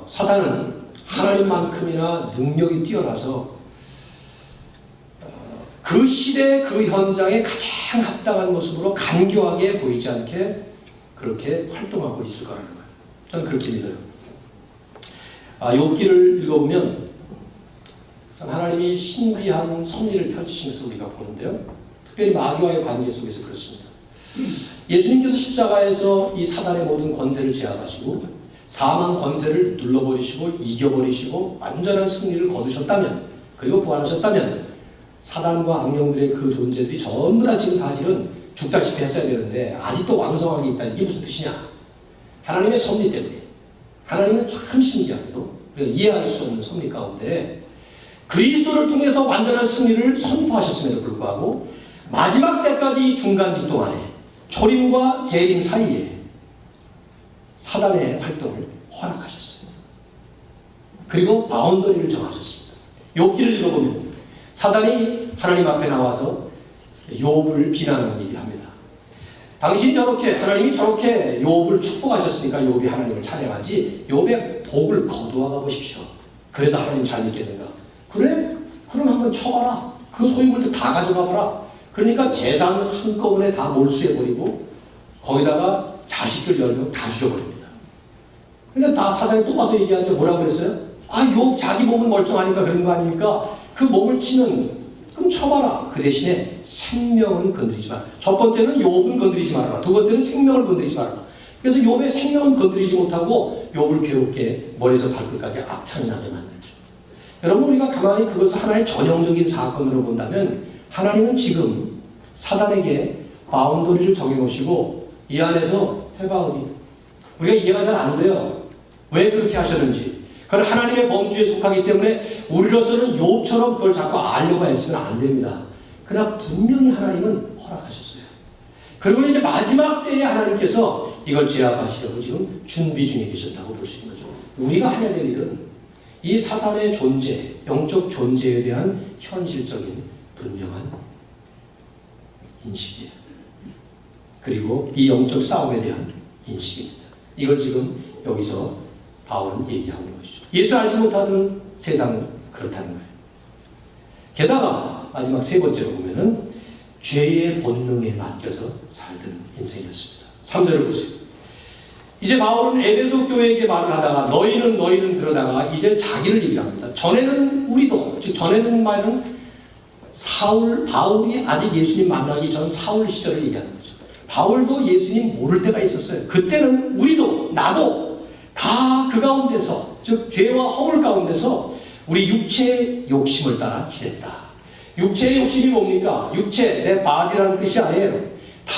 사단은 하나님만큼이나 능력이 뛰어나서 그 시대 그 현장에 가장 합당한 모습으로 간교하게 보이지 않게 그렇게 활동하고 있을 거라는 거예요. 저는 그렇게 믿어요. 욥기를 읽어보면 하나님이 신비한 섭리를 펼치시면서 우리가 보는데요. 특별히 마귀와의 관계 속에서 그렇습니다. 예수님께서 십자가에서 이 사단의 모든 권세를 제압하시고 사망 권세를 눌러버리시고 이겨버리시고 완전한 승리를 거두셨다면 그리고 구원하셨다면 사단과 악령들의 그 존재들이 전부 다 지금 사실은 죽다시피 했어야 되는데 아직도 왕성하게 있다. 이게 무슨 뜻이냐? 하나님의 섭리 때문에. 하나님은 참 신기하게도 우리가 이해할 수 없는 섭리 가운데 그리스도를 통해서 완전한 승리를 선포하셨음에도 불구하고 마지막 때까지 중간기 동안에 초림과 재림 사이에 사단의 활동을 허락하셨어요. 그리고 바운더리를 정하셨습니다. 욥기를 읽어보면 사단이 하나님 앞에 나와서 욥을 비난하는 일이 합니다. 당신이 저렇게 하나님이 저렇게 욥을 축복하셨으니까 욥이 하나님을 찬양하지 욥의 복을 거두어가 보십시오. 그래도 하나님 잘 믿겠는가? 그래? 그럼 한번 쳐봐라. 그 소유물도 다 가져가 봐라. 그러니까 재산 한꺼번에 다 몰수해버리고 거기다가 자식들 10명 다 죽여버립니다. 그러니까 다 사단이 또 와서 얘기하죠. 뭐라고 그랬어요? 욥 자기 몸은 멀쩡하니까 그런 거 아닙니까? 그 몸을 치는 그럼 쳐봐라. 그 대신에 생명은 건드리지 마라. 첫 번째는 욥은 건드리지 말아라. 두 번째는 생명을 건드리지 말아라. 그래서 욥의 생명은 건드리지 못하고 욥을 괴롭게 머리에서 발끝까지 악창이 나게 만들죠. 여러분 우리가 가만히 그것을 하나의 전형적인 사건으로 본다면 하나님은 지금 사단에게 바운더리를 정해놓으시고 이 안에서 해바우니 우리가 이해가 잘 안 돼요. 왜 그렇게 하셨는지. 그건 하나님의 범주에 속하기 때문에 우리로서는 욥처럼 그걸 자꾸 알려고 했으면 안 됩니다. 그러나 분명히 하나님은 허락하셨어요. 그리고 이제 마지막 때에 하나님께서 이걸 제압하시려고 지금 준비 중에 계셨다고 볼 수 있는 거죠. 우리가 해야 될 일은 이 사단의 존재, 영적 존재에 대한 현실적인 분명한 인식이에요. 그리고 이 영적 싸움에 대한 인식입니다. 이걸 지금 여기서 바울은 얘기하고 있는 것이죠. 예수 알지 못하는 세상은 그렇다는 거예요. 게다가 마지막 세 번째로 보면은 죄의 본능에 맡겨서 살던 인생이었습니다. 3절을 보세요. 이제 바울은 에베소 교회에게 말을 하다가 너희는 그러다가 이제 자기를 얘기합니다. 전에는 우리도, 즉 전에는 말은 바울이 아직 예수님 만나기 전 사울 시절을 얘기하는 거죠. 바울도 예수님 모를 때가 있었어요. 그때는 우리도 나도 다 그 가운데서 즉 죄와 허물 가운데서 우리 육체의 욕심을 따라 지냈다. 육체의 욕심이 뭡니까? 육체, 내 바디라는 뜻이 아니에요.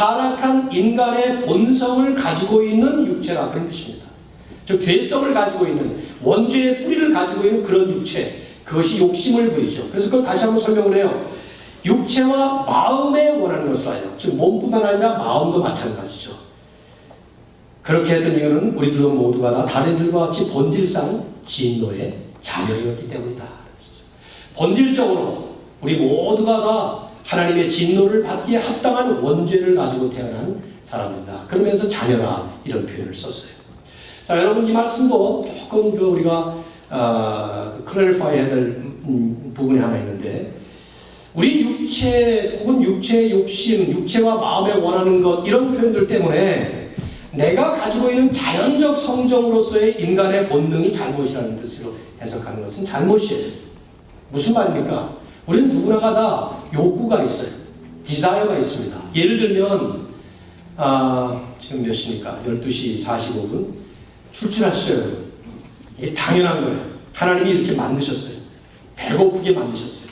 타락한 인간의 본성을 가지고 있는 육체라 그런 뜻입니다. 즉 죄성을 가지고 있는 원죄의 뿌리를 가지고 있는 그런 육체, 그것이 욕심을 부리죠. 그래서 그걸 다시 한번 설명을 해요. 육체와 마음에 원하는 것을 하여, 즉 몸뿐만 아니라 마음도 마찬가지죠. 그렇게 했던 이유는 우리들도 모두가 다 다른 이들과 같이 본질상 진노의 자녀였기 때문이다. 본질적으로 우리 모두가 다 하나님의 진노를 받기에 합당한 원죄를 가지고 태어난 사람입니다. 그러면서 자녀라 이런 표현을 썼어요. 자, 여러분 이 말씀도 조금 우리가 클래리파이 해야 될 부분이 하나 있는데, 우리 육체 혹은 육체의 욕심, 육체와 마음에 원하는 것, 이런 표현들 때문에 내가 가지고 있는 자연적 성정으로서의 인간의 본능이 잘못이라는 뜻으로 해석하는 것은 잘못이에요. 무슨 말입니까? 우리는 누구나가 다 욕구가 있어요. 디자이어가 있습니다. 예를 들면 지금 몇 시입니까? 12시 45분 출출하시죠? 이게 당연한 거예요. 하나님이 이렇게 만드셨어요. 배고프게 만드셨어요.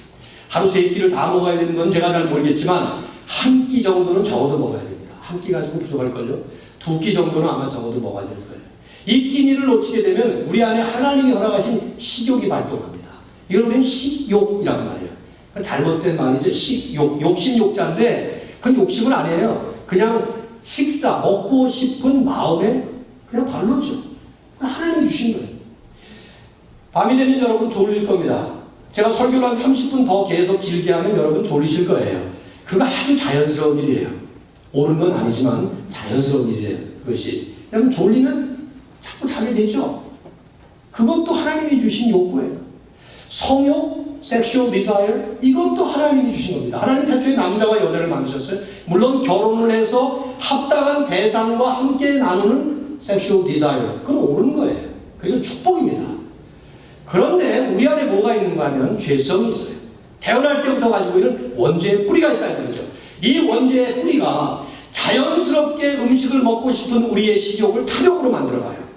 하루 세 끼를 다 먹어야 되는 건 제가 잘 모르겠지만 한 끼 정도는 적어도 먹어야 됩니다. 한 끼 가지고 부족할걸요? 두 끼 정도는 아마 적어도 먹어야 될 거예요. 이 끼니를 놓치게 되면 우리 안에 하나님이 허락하신 식욕이 발동합니다. 이걸 우리는 식욕이란 말이에요. 잘못된 말이죠. 식욕, 욕심 욕자인데 그건 욕심은 아니에요. 그냥 식사, 먹고 싶은 마음에 그냥 발로죠. 하나님이 주신 거예요. 밤이 되면 여러분 졸릴 겁니다. 제가 설교를 한 30분 더 계속 길게 하면 여러분 졸리실 거예요. 그거 아주 자연스러운 일이에요. 옳은 건 아니지만 자연스러운 일이에요. 그것이. 여러분 졸리면 자꾸 자게 되죠. 그것도 하나님이 주신 욕구예요. 성욕, sexual desire, 이것도 하나님이 주신 겁니다. 하나님 태초에 남자와 여자를 만드셨어요. 물론 결혼을 해서 합당한 대상과 함께 나누는 sexual desire, 그건 옳은 거예요. 그리고 축복입니다. 그런데 우리 안에 뭐가 있는가 하면 죄성이 있어요. 태어날 때부터 가지고 있는 원죄의 뿌리가 있다는 거죠. 이 원죄의 뿌리가 자연스럽게 음식을 먹고 싶은 우리의 식욕을 탐욕으로 만들어가요.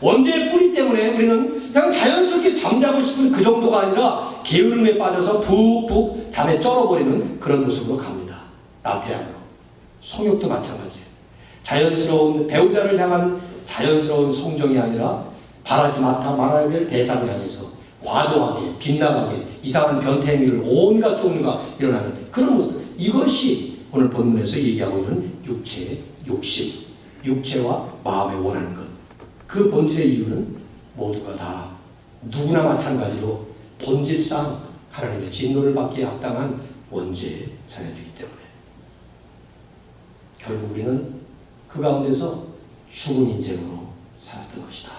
원죄의 뿌리 때문에 우리는 그냥 자연스럽게 잠자고 싶은 그 정도가 아니라 게으름에 빠져서 푹푹 잠에 쩔어버리는 그런 모습으로 갑니다. 나태함으로. 성욕도 마찬가지예요. 자연스러운 배우자를 향한 자연스러운 성정이 아니라 바라지 말아야 될 대상을 향해서 과도하게, 빗나가게, 이상한 변태 행위를 온갖 종류가 일어나는 그런 모습. 이것이 오늘 본문에서 얘기하고 있는 육체의 욕심, 육체와 마음에 원하는 것. 그 본질의 이유는 모두가 다 누구나 마찬가지로 본질상 하나님의 진노를 받기에 합당한 원죄의 자녀들이기 때문에 결국 우리는 그 가운데서 죽은 인생으로 살았던 것이다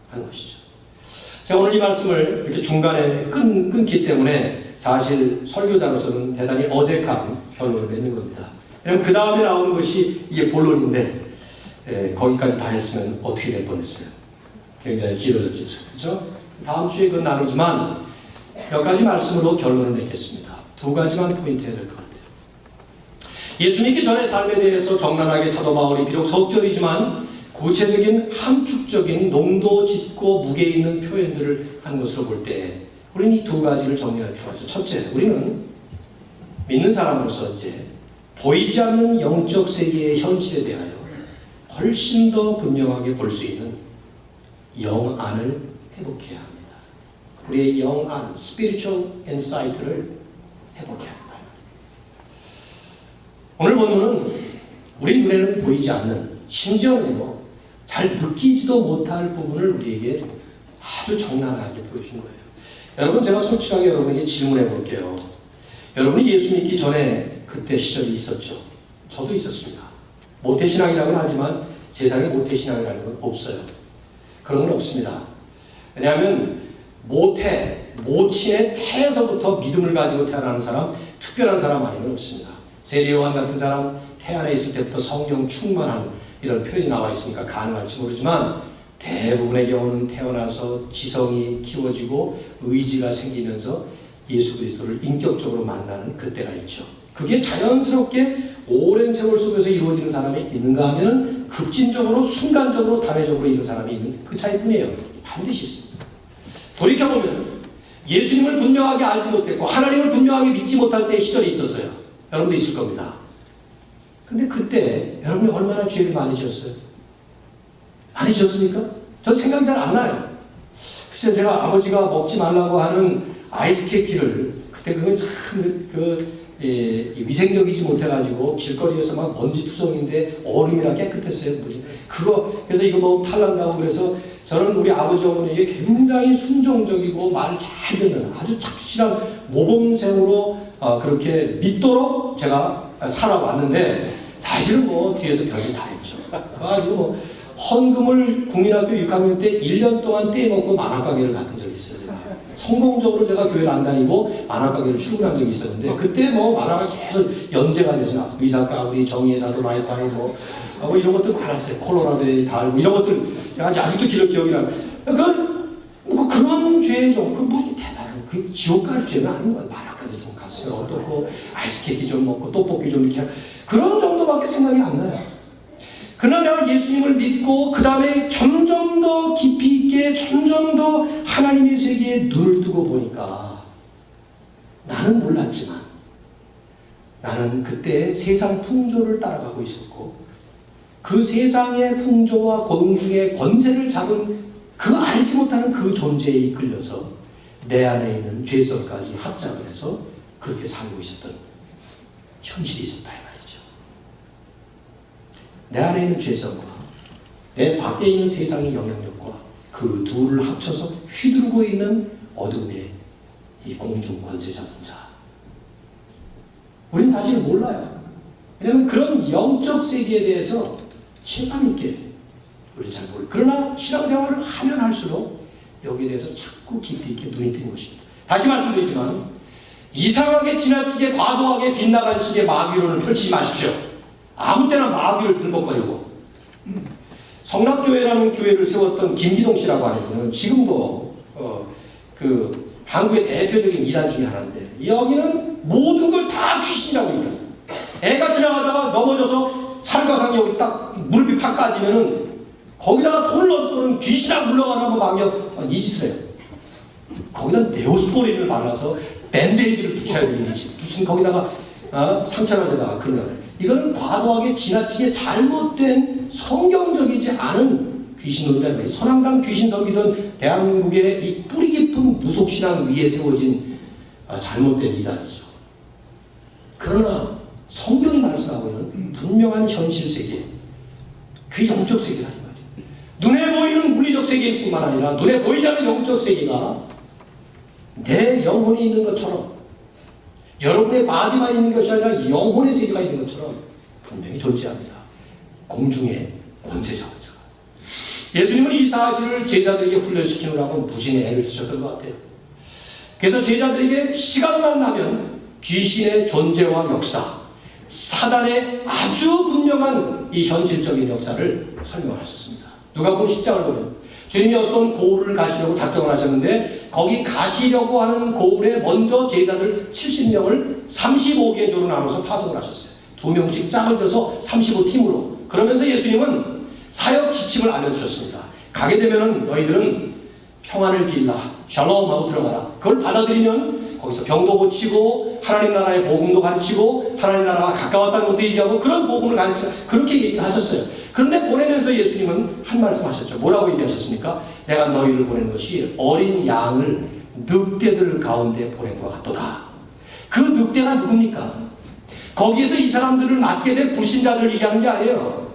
하는 것이죠. 제가 오늘 이 말씀을 이렇게 중간에 끊기 때문에 사실 설교자로서는 대단히 어색한 결론을 맺는 겁니다. 왜냐하면 그 다음에 나오는 것이 이게 본론인데 거기까지 다 했으면 어떻게 될 뻔했어요. 굉장히 길어졌죠. 그렇죠? 다음 주에 그건 나누지만 몇 가지 말씀으로 결론을 맺겠습니다. 두 가지만 포인트 해야 될 것 같아요. 예수 믿기 전의 삶에 대해서 적나라하게 사도 바울이 비록 석절이지만 구체적인 함축적인 농도 짙고 무게 있는 표현들을 한 것으로 볼 때 우리는 이 두 가지를 정리할 필요가 있어요. 첫째, 우리는 믿는 사람으로서 이제 보이지 않는 영적 세계의 현실에 대하여 훨씬 더 분명하게 볼 수 있는 영안을 회복해야 합니다. 우리의 영안, spiritual insight를 회복해야 합니다. 오늘 본문은 우리 눈에는 보이지 않는, 심지어는요 잘 느끼지도 못할 부분을 우리에게 아주 적나라하게 보여준 거예요. 여러분, 제가 솔직하게 여러분에게 질문해 볼게요. 여러분이 예수 믿기 전에 그때 시절이 있었죠? 저도 있었습니다. 모태신앙이라고는 하지만 세상에 모태신앙이라는 건 없어요. 그런 건 없습니다. 왜냐하면 모친의 태에서부터 믿음을 가지고 태어나는 사람, 특별한 사람 아니면 없습니다. 세례 요한 같은 사람 태 안에 있을 때부터 성령 충만한 이런 표현이 나와 있으니까 가능할지 모르지만 대부분의 경우는 태어나서 지성이 키워지고 의지가 생기면서 예수 그리스도를 인격적으로 만나는 그때가 있죠. 그게 자연스럽게 오랜 세월 속에서 이루어지는 사람이 있는가 하면 급진적으로 순간적으로 단회적으로 이런 사람이 있는 그 차이뿐이에요. 반드시 있습니다. 돌이켜보면 예수님을 분명하게 알지 못했고 하나님을 분명하게 믿지 못할 때의 시절이 있었어요. 여러분도 있을 겁니다. 근데 그때 여러분이 얼마나 죄를 많이 지었어요? 많이 지었습니까? 전 생각이 잘 안 나요. 글쎄, 제가 아버지가 먹지 말라고 하는 아이스케이크를 그때 그거 참 위생적이지 못해가지고 길거리에서 막 먼지투성인데 얼음이라 깨끗했어요. 그거 그래서 이거 뭐 팔란다고 그래서 저는 우리 아버지 어머니에게 굉장히 순종적이고 말 잘 듣는 아주 착실한 모범생으로 그렇게 믿도록 제가 살아왔는데 사실은 뭐 뒤에서 별짓 다 했죠. 그래가지고 뭐 헌금을 국민학교 6학년 때 1년 동안 떼먹고 만화가게를 갔던 적이 있어요. 성공적으로 제가 교회를 안 다니고 만화가게를 출근한 적이 있었는데 그때 뭐 만화가 계속 연재가 돼서 나왔어요. 의사가우리, 정의사도 라이파이 뭐 이런 것들 많았어요. 콜로라도의 달 뭐 이런 것들 제가 아직도 기억이 나요. 그런 죄죠. 뭐 대단한 그 지옥 갈 죄는 아닌 거예요. 만화가게 좀 갔어요. 어떻고 아이스케이크 좀 먹고 떡볶이 좀 이렇게 그런 정도밖에 생각이 안 나요. 그러나 내가 예수님을 믿고 그 다음에 점점 더 깊이 있게 점점 더 하나님의 세계에 눈을 뜨고 보니까 나는 몰랐지만 나는 그때 세상 풍조를 따라가고 있었고 그 세상의 풍조와 공중의 권세를 잡은 그 알지 못하는 그 존재에 이끌려서 내 안에 있는 죄성까지 합작을 해서 그렇게 살고 있었던 현실이 있었다 이 말이죠. 내 안에 있는 죄성과 내 밖에 있는 세상의 영향력과 그 둘을 합쳐서 휘두르고 있는 어둠의 이 공중 권세 잡은 자. 우리는 사실 몰라요. 왜냐하면 그런 영적 세계에 대해서 체감 있게 우리 잘 몰라요. 그러나 신앙생활을 하면 할수록 여기에 대해서 자꾸 깊이 있게 눈이 뜨는 것입니다. 다시 말씀드리지만 이상하게 지나치게 과도하게 빗나간 식의 마귀론을 펼치지 마십시오. 아무 때나 마귀를 들먹거리고 성락교회라는 교회를 세웠던 김기동 씨라고 하는 분은 지금도 그 한국의 대표적인 이단 중에 하나인데 여기는 모든 걸 다 귀신이라고 얘기해요. 애가 지나가다가 넘어져서 살과상이 여기 딱 무릎이 팍 까지면은 거기다가 손을 얹고는 귀신아 물러가라고 막여 이 짓을 해요. 거기다 네오스포린을 발라서 밴드에이드를 붙여야 되는 거지. 무슨 거기다가 상처나 데다가 그런 거예요. 이건 과도하게 지나치게 잘못된 성경적이지 않은 귀신론자입니다. 선앙당 귀신 섬기던 대한민국의 이 뿌리 깊은 무속신앙 위에 세워진 잘못된 이단이죠. 그러나 성경이 말씀하고 있는 분명한 현실 세계, 그 영적 세계라는 말이에요. 눈에 보이는 물리적 세계뿐만 아니라 눈에 보이지 않는 영적 세계가 내 영혼이 있는 것처럼 여러분의 마디만 있는 것이 아니라 영혼의 세계가 있는 것처럼 분명히 존재합니다. 공중의 권세자가. 예수님은 이 사실을 제자들에게 훈련시키느라고 무진의 애를 쓰셨던 것 같아요. 그래서 제자들에게 시간만 나면 귀신의 존재와 역사, 사단의 아주 분명한 이 현실적인 역사를 설명하셨습니다. 누가복음 10장을 보면 주님이 어떤 고을을 가시려고 작정을 하셨는데 거기 가시려고 하는 고을에 먼저 제자들 70명을 35개 조로 나눠서 파송을 하셨어요. 2명씩 짝을 져서 35팀으로. 그러면서 예수님은 사역 지침을 알려주셨습니다. 가게 되면은 너희들은 평안을 빌라, 샬롬 하고 들어가라. 그걸 받아들이면 거기서 병도 고치고 하나님 나라의 복음도 가르치고 하나님 나라가 가까웠다는 것도 얘기하고 그런 복음을 가르치고 그렇게 얘기를 하셨어요. 그런데 보내면서 예수님은 한 말씀 하셨죠. 뭐라고 얘기하셨습니까? 내가 너희를 보낸 것이 어린 양을 늑대들 가운데 보낸 것 같도다. 그 늑대가 누굽니까? 거기에서 이 사람들을 맡게 된 불신자들을 얘기하는 게 아니에요.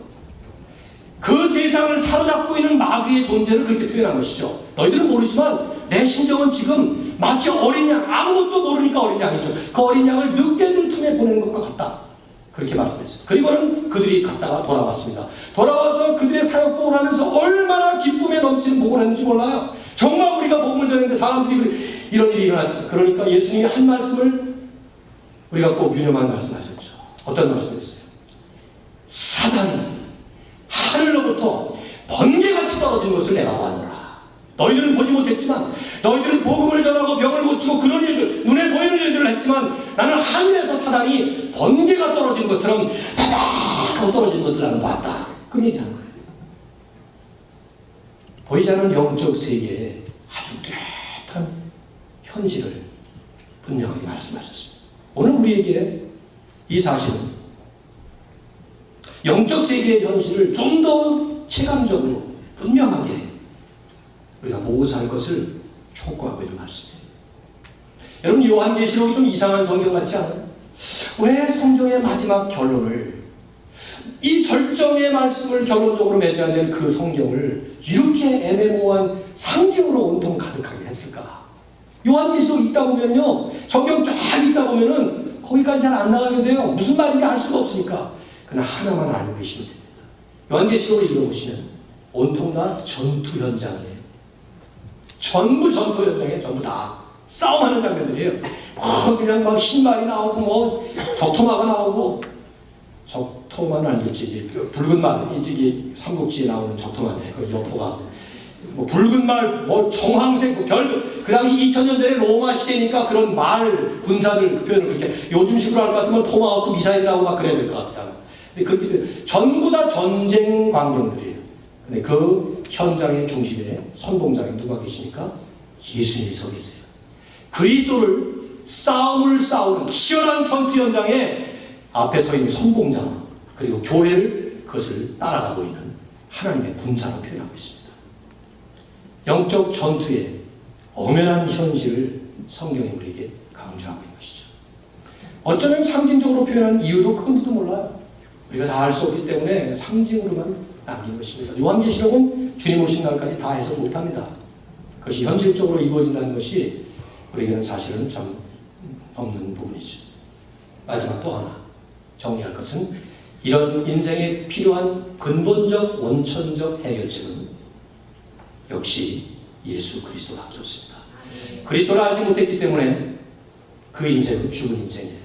그 세상을 사로잡고 있는 마귀의 존재를 그렇게 표현한 것이죠. 너희들은 모르지만 내 심정은 지금 마치 어린 양, 아무것도 모르니까 어린 양이죠. 그 어린 양을 늑대들 틈에 보내는 것과 같다. 그렇게 말씀했어요. 그리고는 그들이 갔다가 돌아왔습니다. 돌아와서 그들의 사역복을 하면서 얼마나 기쁨에 넘치는 복을 했는지 몰라요. 정말 우리가 복음을 전했는데 사람들이 이런 일이 일어났다. 그러니까 예수님이 한 말씀을 우리가 꼭 유념한 말씀하셨죠. 어떤 말씀이었어요? 사단이 하늘로부터 번개같이 떨어진 것을 내가 보았노라. 너희들은 보지 못했지만 너희들은 복음을 전하고 병을 고치고 그런 일들, 눈에 보이는 일들을 했지만 나는 하늘에서 사단이 번개가 떨어진 것처럼 파닥 하고 떨어진 것을 나는 봤다. 그 얘기하는 거예요. 보이지 않는 영적 세계에 아주 뚜렷한 현실을 분명하게 말씀하셨습니다. 오늘 우리에게 이 사실은 영적 세계의 현실을 좀 더 체감적으로 분명하게 우리가 보고 살 것을 촉구하고 있는 말씀이에요. 여러분, 요한계시록이 좀 이상한 성경 같지 않아요? 왜 성경의 마지막 결론을, 이 절정의 말씀을 결론적으로 맺어야 될 그 성경을 이렇게 애매모호한 상징으로 온통 가득하게 했을까? 요한계시록 읽다 보면요, 성경 쫙 읽다 보면은 거기까지 잘 안 나가게 돼요. 무슨 말인지 알 수가 없으니까. 그러나 하나만 알고 계시면 됩니다. 요한계시록을 읽어보시면 온통 다 전투 현장이에요. 전부 전투 현장에 전부 다 싸움하는 장면들이에요. 그냥 막 신발이 나오고 뭐 적토마가 나오고, 적토마는 알겠지, 붉은 말, 이게 삼국지에 나오는 적토마네. 그 여포가 뭐 붉은 말, 뭐 정황색, 그 당시 2000년 전에 로마 시대니까 그런 말 군사들 그 표현을 그렇게 요즘식으로 할 것 같으면 토마호크 미사일이라고 막 그래야 될 것 같아요. 근데 그렇게 전부 다 전쟁 광경들이에요. 근데 그 현장의 중심에 선봉장에 누가 계시니까? 예수님이 서 계세요. 그리스도를 싸움을 싸우는 치열한 전투 현장에 앞에 서 있는 선봉장, 그리고 교회를 그것을 따라가고 있는 하나님의 군사로 표현하고 있습니다. 영적 전투의 엄연한 현실을 성경이 우리에게 강조하고 있는 것이죠. 어쩌면 상징적으로 표현한 이유도 그건지도 몰라요. 우리가 다 알 수 없기 때문에 상징으로만 남긴 것입니다. 요한계시록은 주님 오신 날까지 다 해석 못합니다. 그것이 현실적으로 이루어진다는 것이 우리에게는 사실은 참 없는 부분이죠. 마지막 또 하나 정리할 것은, 이런 인생에 필요한 근본적 원천적 해결책은 역시 예수 그리스도밖에 없습니다. 그리스도를 알지 못했기 때문에 그 인생은 죽은 인생이에요.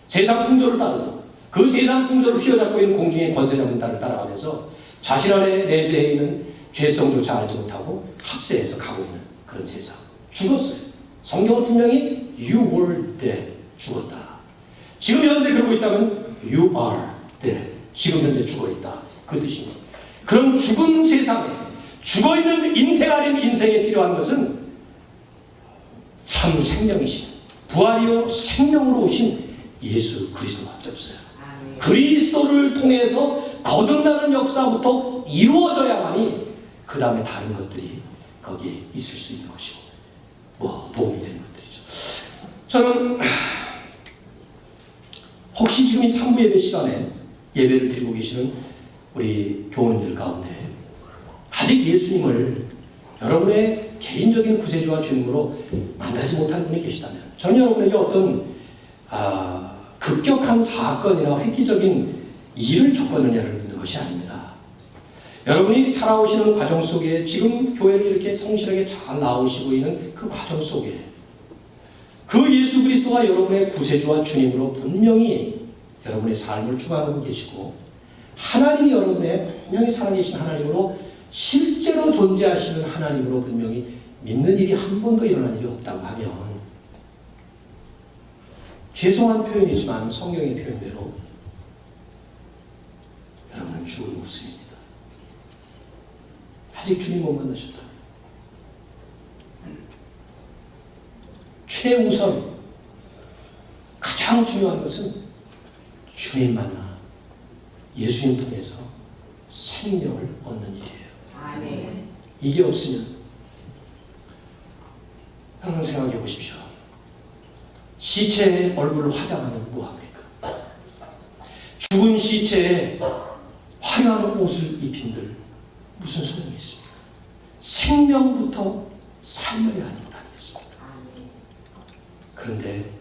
세상 풍조를 따르고 그 세상 풍조를 휘어잡고 있는 공중의 권세자들을 따라가면서 자신 안에 내재해 있는 죄성조차 알지 못하고 합세해서 가고 있는 그런 세상. 죽었어요. 성경은 분명히 You were dead. 죽었다. 지금 현재 그러고 있다면 You are dead. 지금 현재 죽어있다. 그 뜻입니다. 그런 죽은 세상에, 죽어있는 인생 아닌 인생에 필요한 것은 참 생명이신, 부활이요 생명으로 오신 예수 그리스도밖에 없어요. 그리스도를 통해서 거듭나는 역사부터 이루어져야만이 그 다음에 다른 것들이 거기에 있을 수 있는 것이고 뭐 도움이 되는 것들이죠. 저는 혹시 지금 이 3부 예배 시간에 예배를 드리고 계시는 우리 교우님들 가운데 아직 예수님을 여러분의 개인적인 구세주와 주님으로 만나지 못한 분이 계시다면, 저는 여러분에게 어떤 급격한 사건이나 획기적인 일을 겪었느냐를 묻는 것이 아닙니다. 여러분이 살아오시는 과정 속에, 지금 교회를 이렇게 성실하게 잘 나오시고 있는 그 과정 속에 그 예수 그리스도가 여러분의 구세주와 주님으로 분명히 여러분의 삶을 주관하고 계시고, 하나님이 여러분의 분명히 살아계신 하나님으로, 실제로 존재하시는 하나님으로 분명히 믿는 일이 한 번도 일어난 일이 없다고 하면, 죄송한 표현이지만 성경의 표현대로 여러분은 죽은 모습입니다. 아직 주님 못 만나셨다. 최우선 가장 중요한 것은 주님 만나 예수님 통해서 생명을 얻는 일이에요. 아멘. 이게 없으면 여러분 생각해 보십시오. 시체의 얼굴을 화장하면 뭐합니까? 죽은 시체에 화려한 옷을 입힌들 무슨 소용이 있습니까? 생명부터 살려야 하는 것 아니겠습니까? 그런데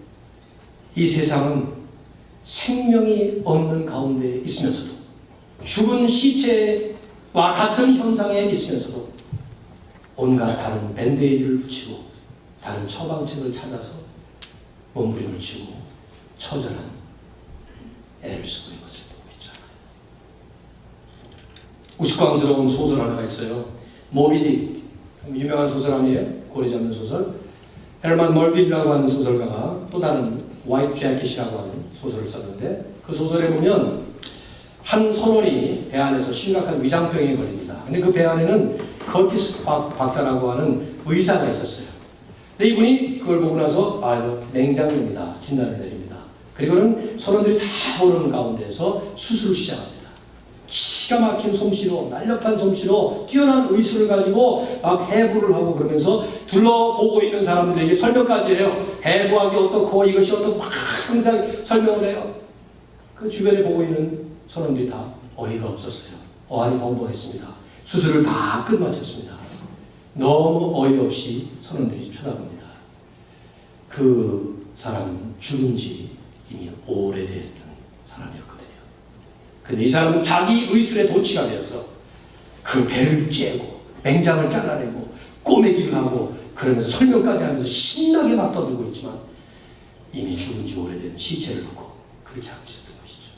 이 세상은 생명이 없는 가운데 있으면서도, 죽은 시체와 같은 현상에 있으면서도 온갖 다른 밴드에이드를 붙이고 다른 처방책을 찾아서 몸부림을 치고 처절한 애를 쓰고 있는 것을 보고 있잖아요. 우스꽝스러운 소설 하나가 있어요. 모비딕, 유명한 소설 아니에요? 고리 잡는 소설. 헤르만 멀빌이라고 하는 소설가가 또 다른 화이트 재킷이라고 하는 소설을 썼는데, 그 소설에 보면 한 선원이 배 안에서 심각한 위장병에 걸립니다. 근데 그 배 안에는 커티스 박사라고 하는 의사가 있었어요. 근데 이분이 그걸 보고 나서 맹장염이다 진단을 내립니다. 그리고는 선원들이 다 보는 가운데서 수술을 시작합니다. 기가 막힌 솜씨로, 날렵한 솜씨로 뛰어난 의술을 가지고 막 해부를 하고 그러면서 둘러보고 있는 사람들에게 설명까지 해요. 해부하기 어떻고 이것이 어떻고 막 상세하게 설명을 해요. 그 주변에 보고 있는 선원들이 다 어이가 없었어요. 어안이 벙벙했습니다. 수술을 다 끝마쳤습니다. 너무 어이없이 선원들이 쳐다봅니다. 그 사람은 죽은 지 이미 오래됐던 사람이었거든요. 근데 이 사람은 자기 의술에 도취가 되어서 그 배를 째고 맹장을 잘라내고 꼬매기를 하고 그러면서 설명까지 하면서 신나게 막 떠들고 있지만 이미 죽은 지 오래된 시체를 놓고 그렇게 하고 있었던 것이죠.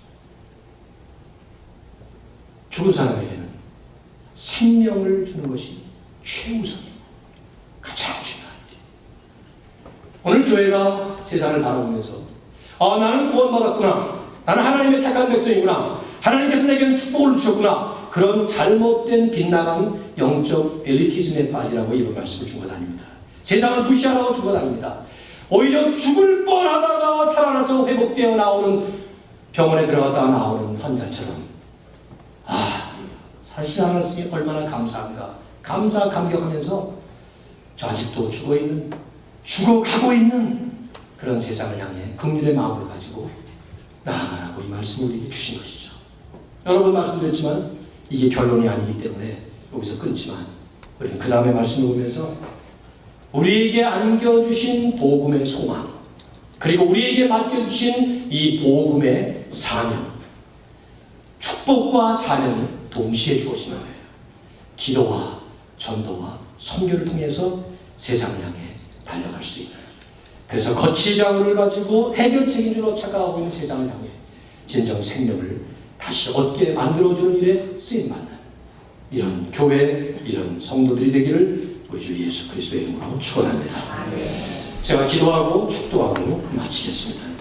죽은 사람에게는 생명을 주는 것이 최우선이고 가장 중요한 일. 오늘 교회가 세상을 바라보면서 나는 구원받았구나, 나는 하나님의 택한 백성이구나, 하나님께서 내게는 축복을 주셨구나, 그런 잘못된 빗나간 영적 엘리티즘에 빠지라고 이번 말씀을 준 것 아닙니다. 세상을 무시하라고 준 것 아닙니다. 오히려 죽을 뻔하다가 살아나서 회복되어 나오는, 병원에 들어갔다가 나오는 환자처럼 사실 하나님께 얼마나 감사한가, 감사감격하면서 저 아직도 죽어가고 있는 그런 세상을 향해 긍휼의 마음을 가지고 나아가라고 이 말씀을 우리에게 주신 것이죠. 여러 번 말씀드렸지만 이게 결론이 아니기 때문에 여기서 끊지만 우리는 그 다음에 말씀을 보면서 우리에게 안겨주신 복음의 소망, 그리고 우리에게 맡겨주신 이 복음의 사명, 축복과 사명이 동시에 주어지는 거예요. 기도와 전도와 선교를 통해서 세상을 향해 달려갈 수 있는, 그래서 거치장을 가지고 해결책인 줄로 착각하고 있는 세상을 향해 진정 생명을 다시 얻게 만들어주는 일에 쓰임받는 이런 교회, 이런 성도들이 되기를 우리 주 예수 그리스도의 이름으로 축원합니다. 제가 기도하고 축도하고 마치겠습니다.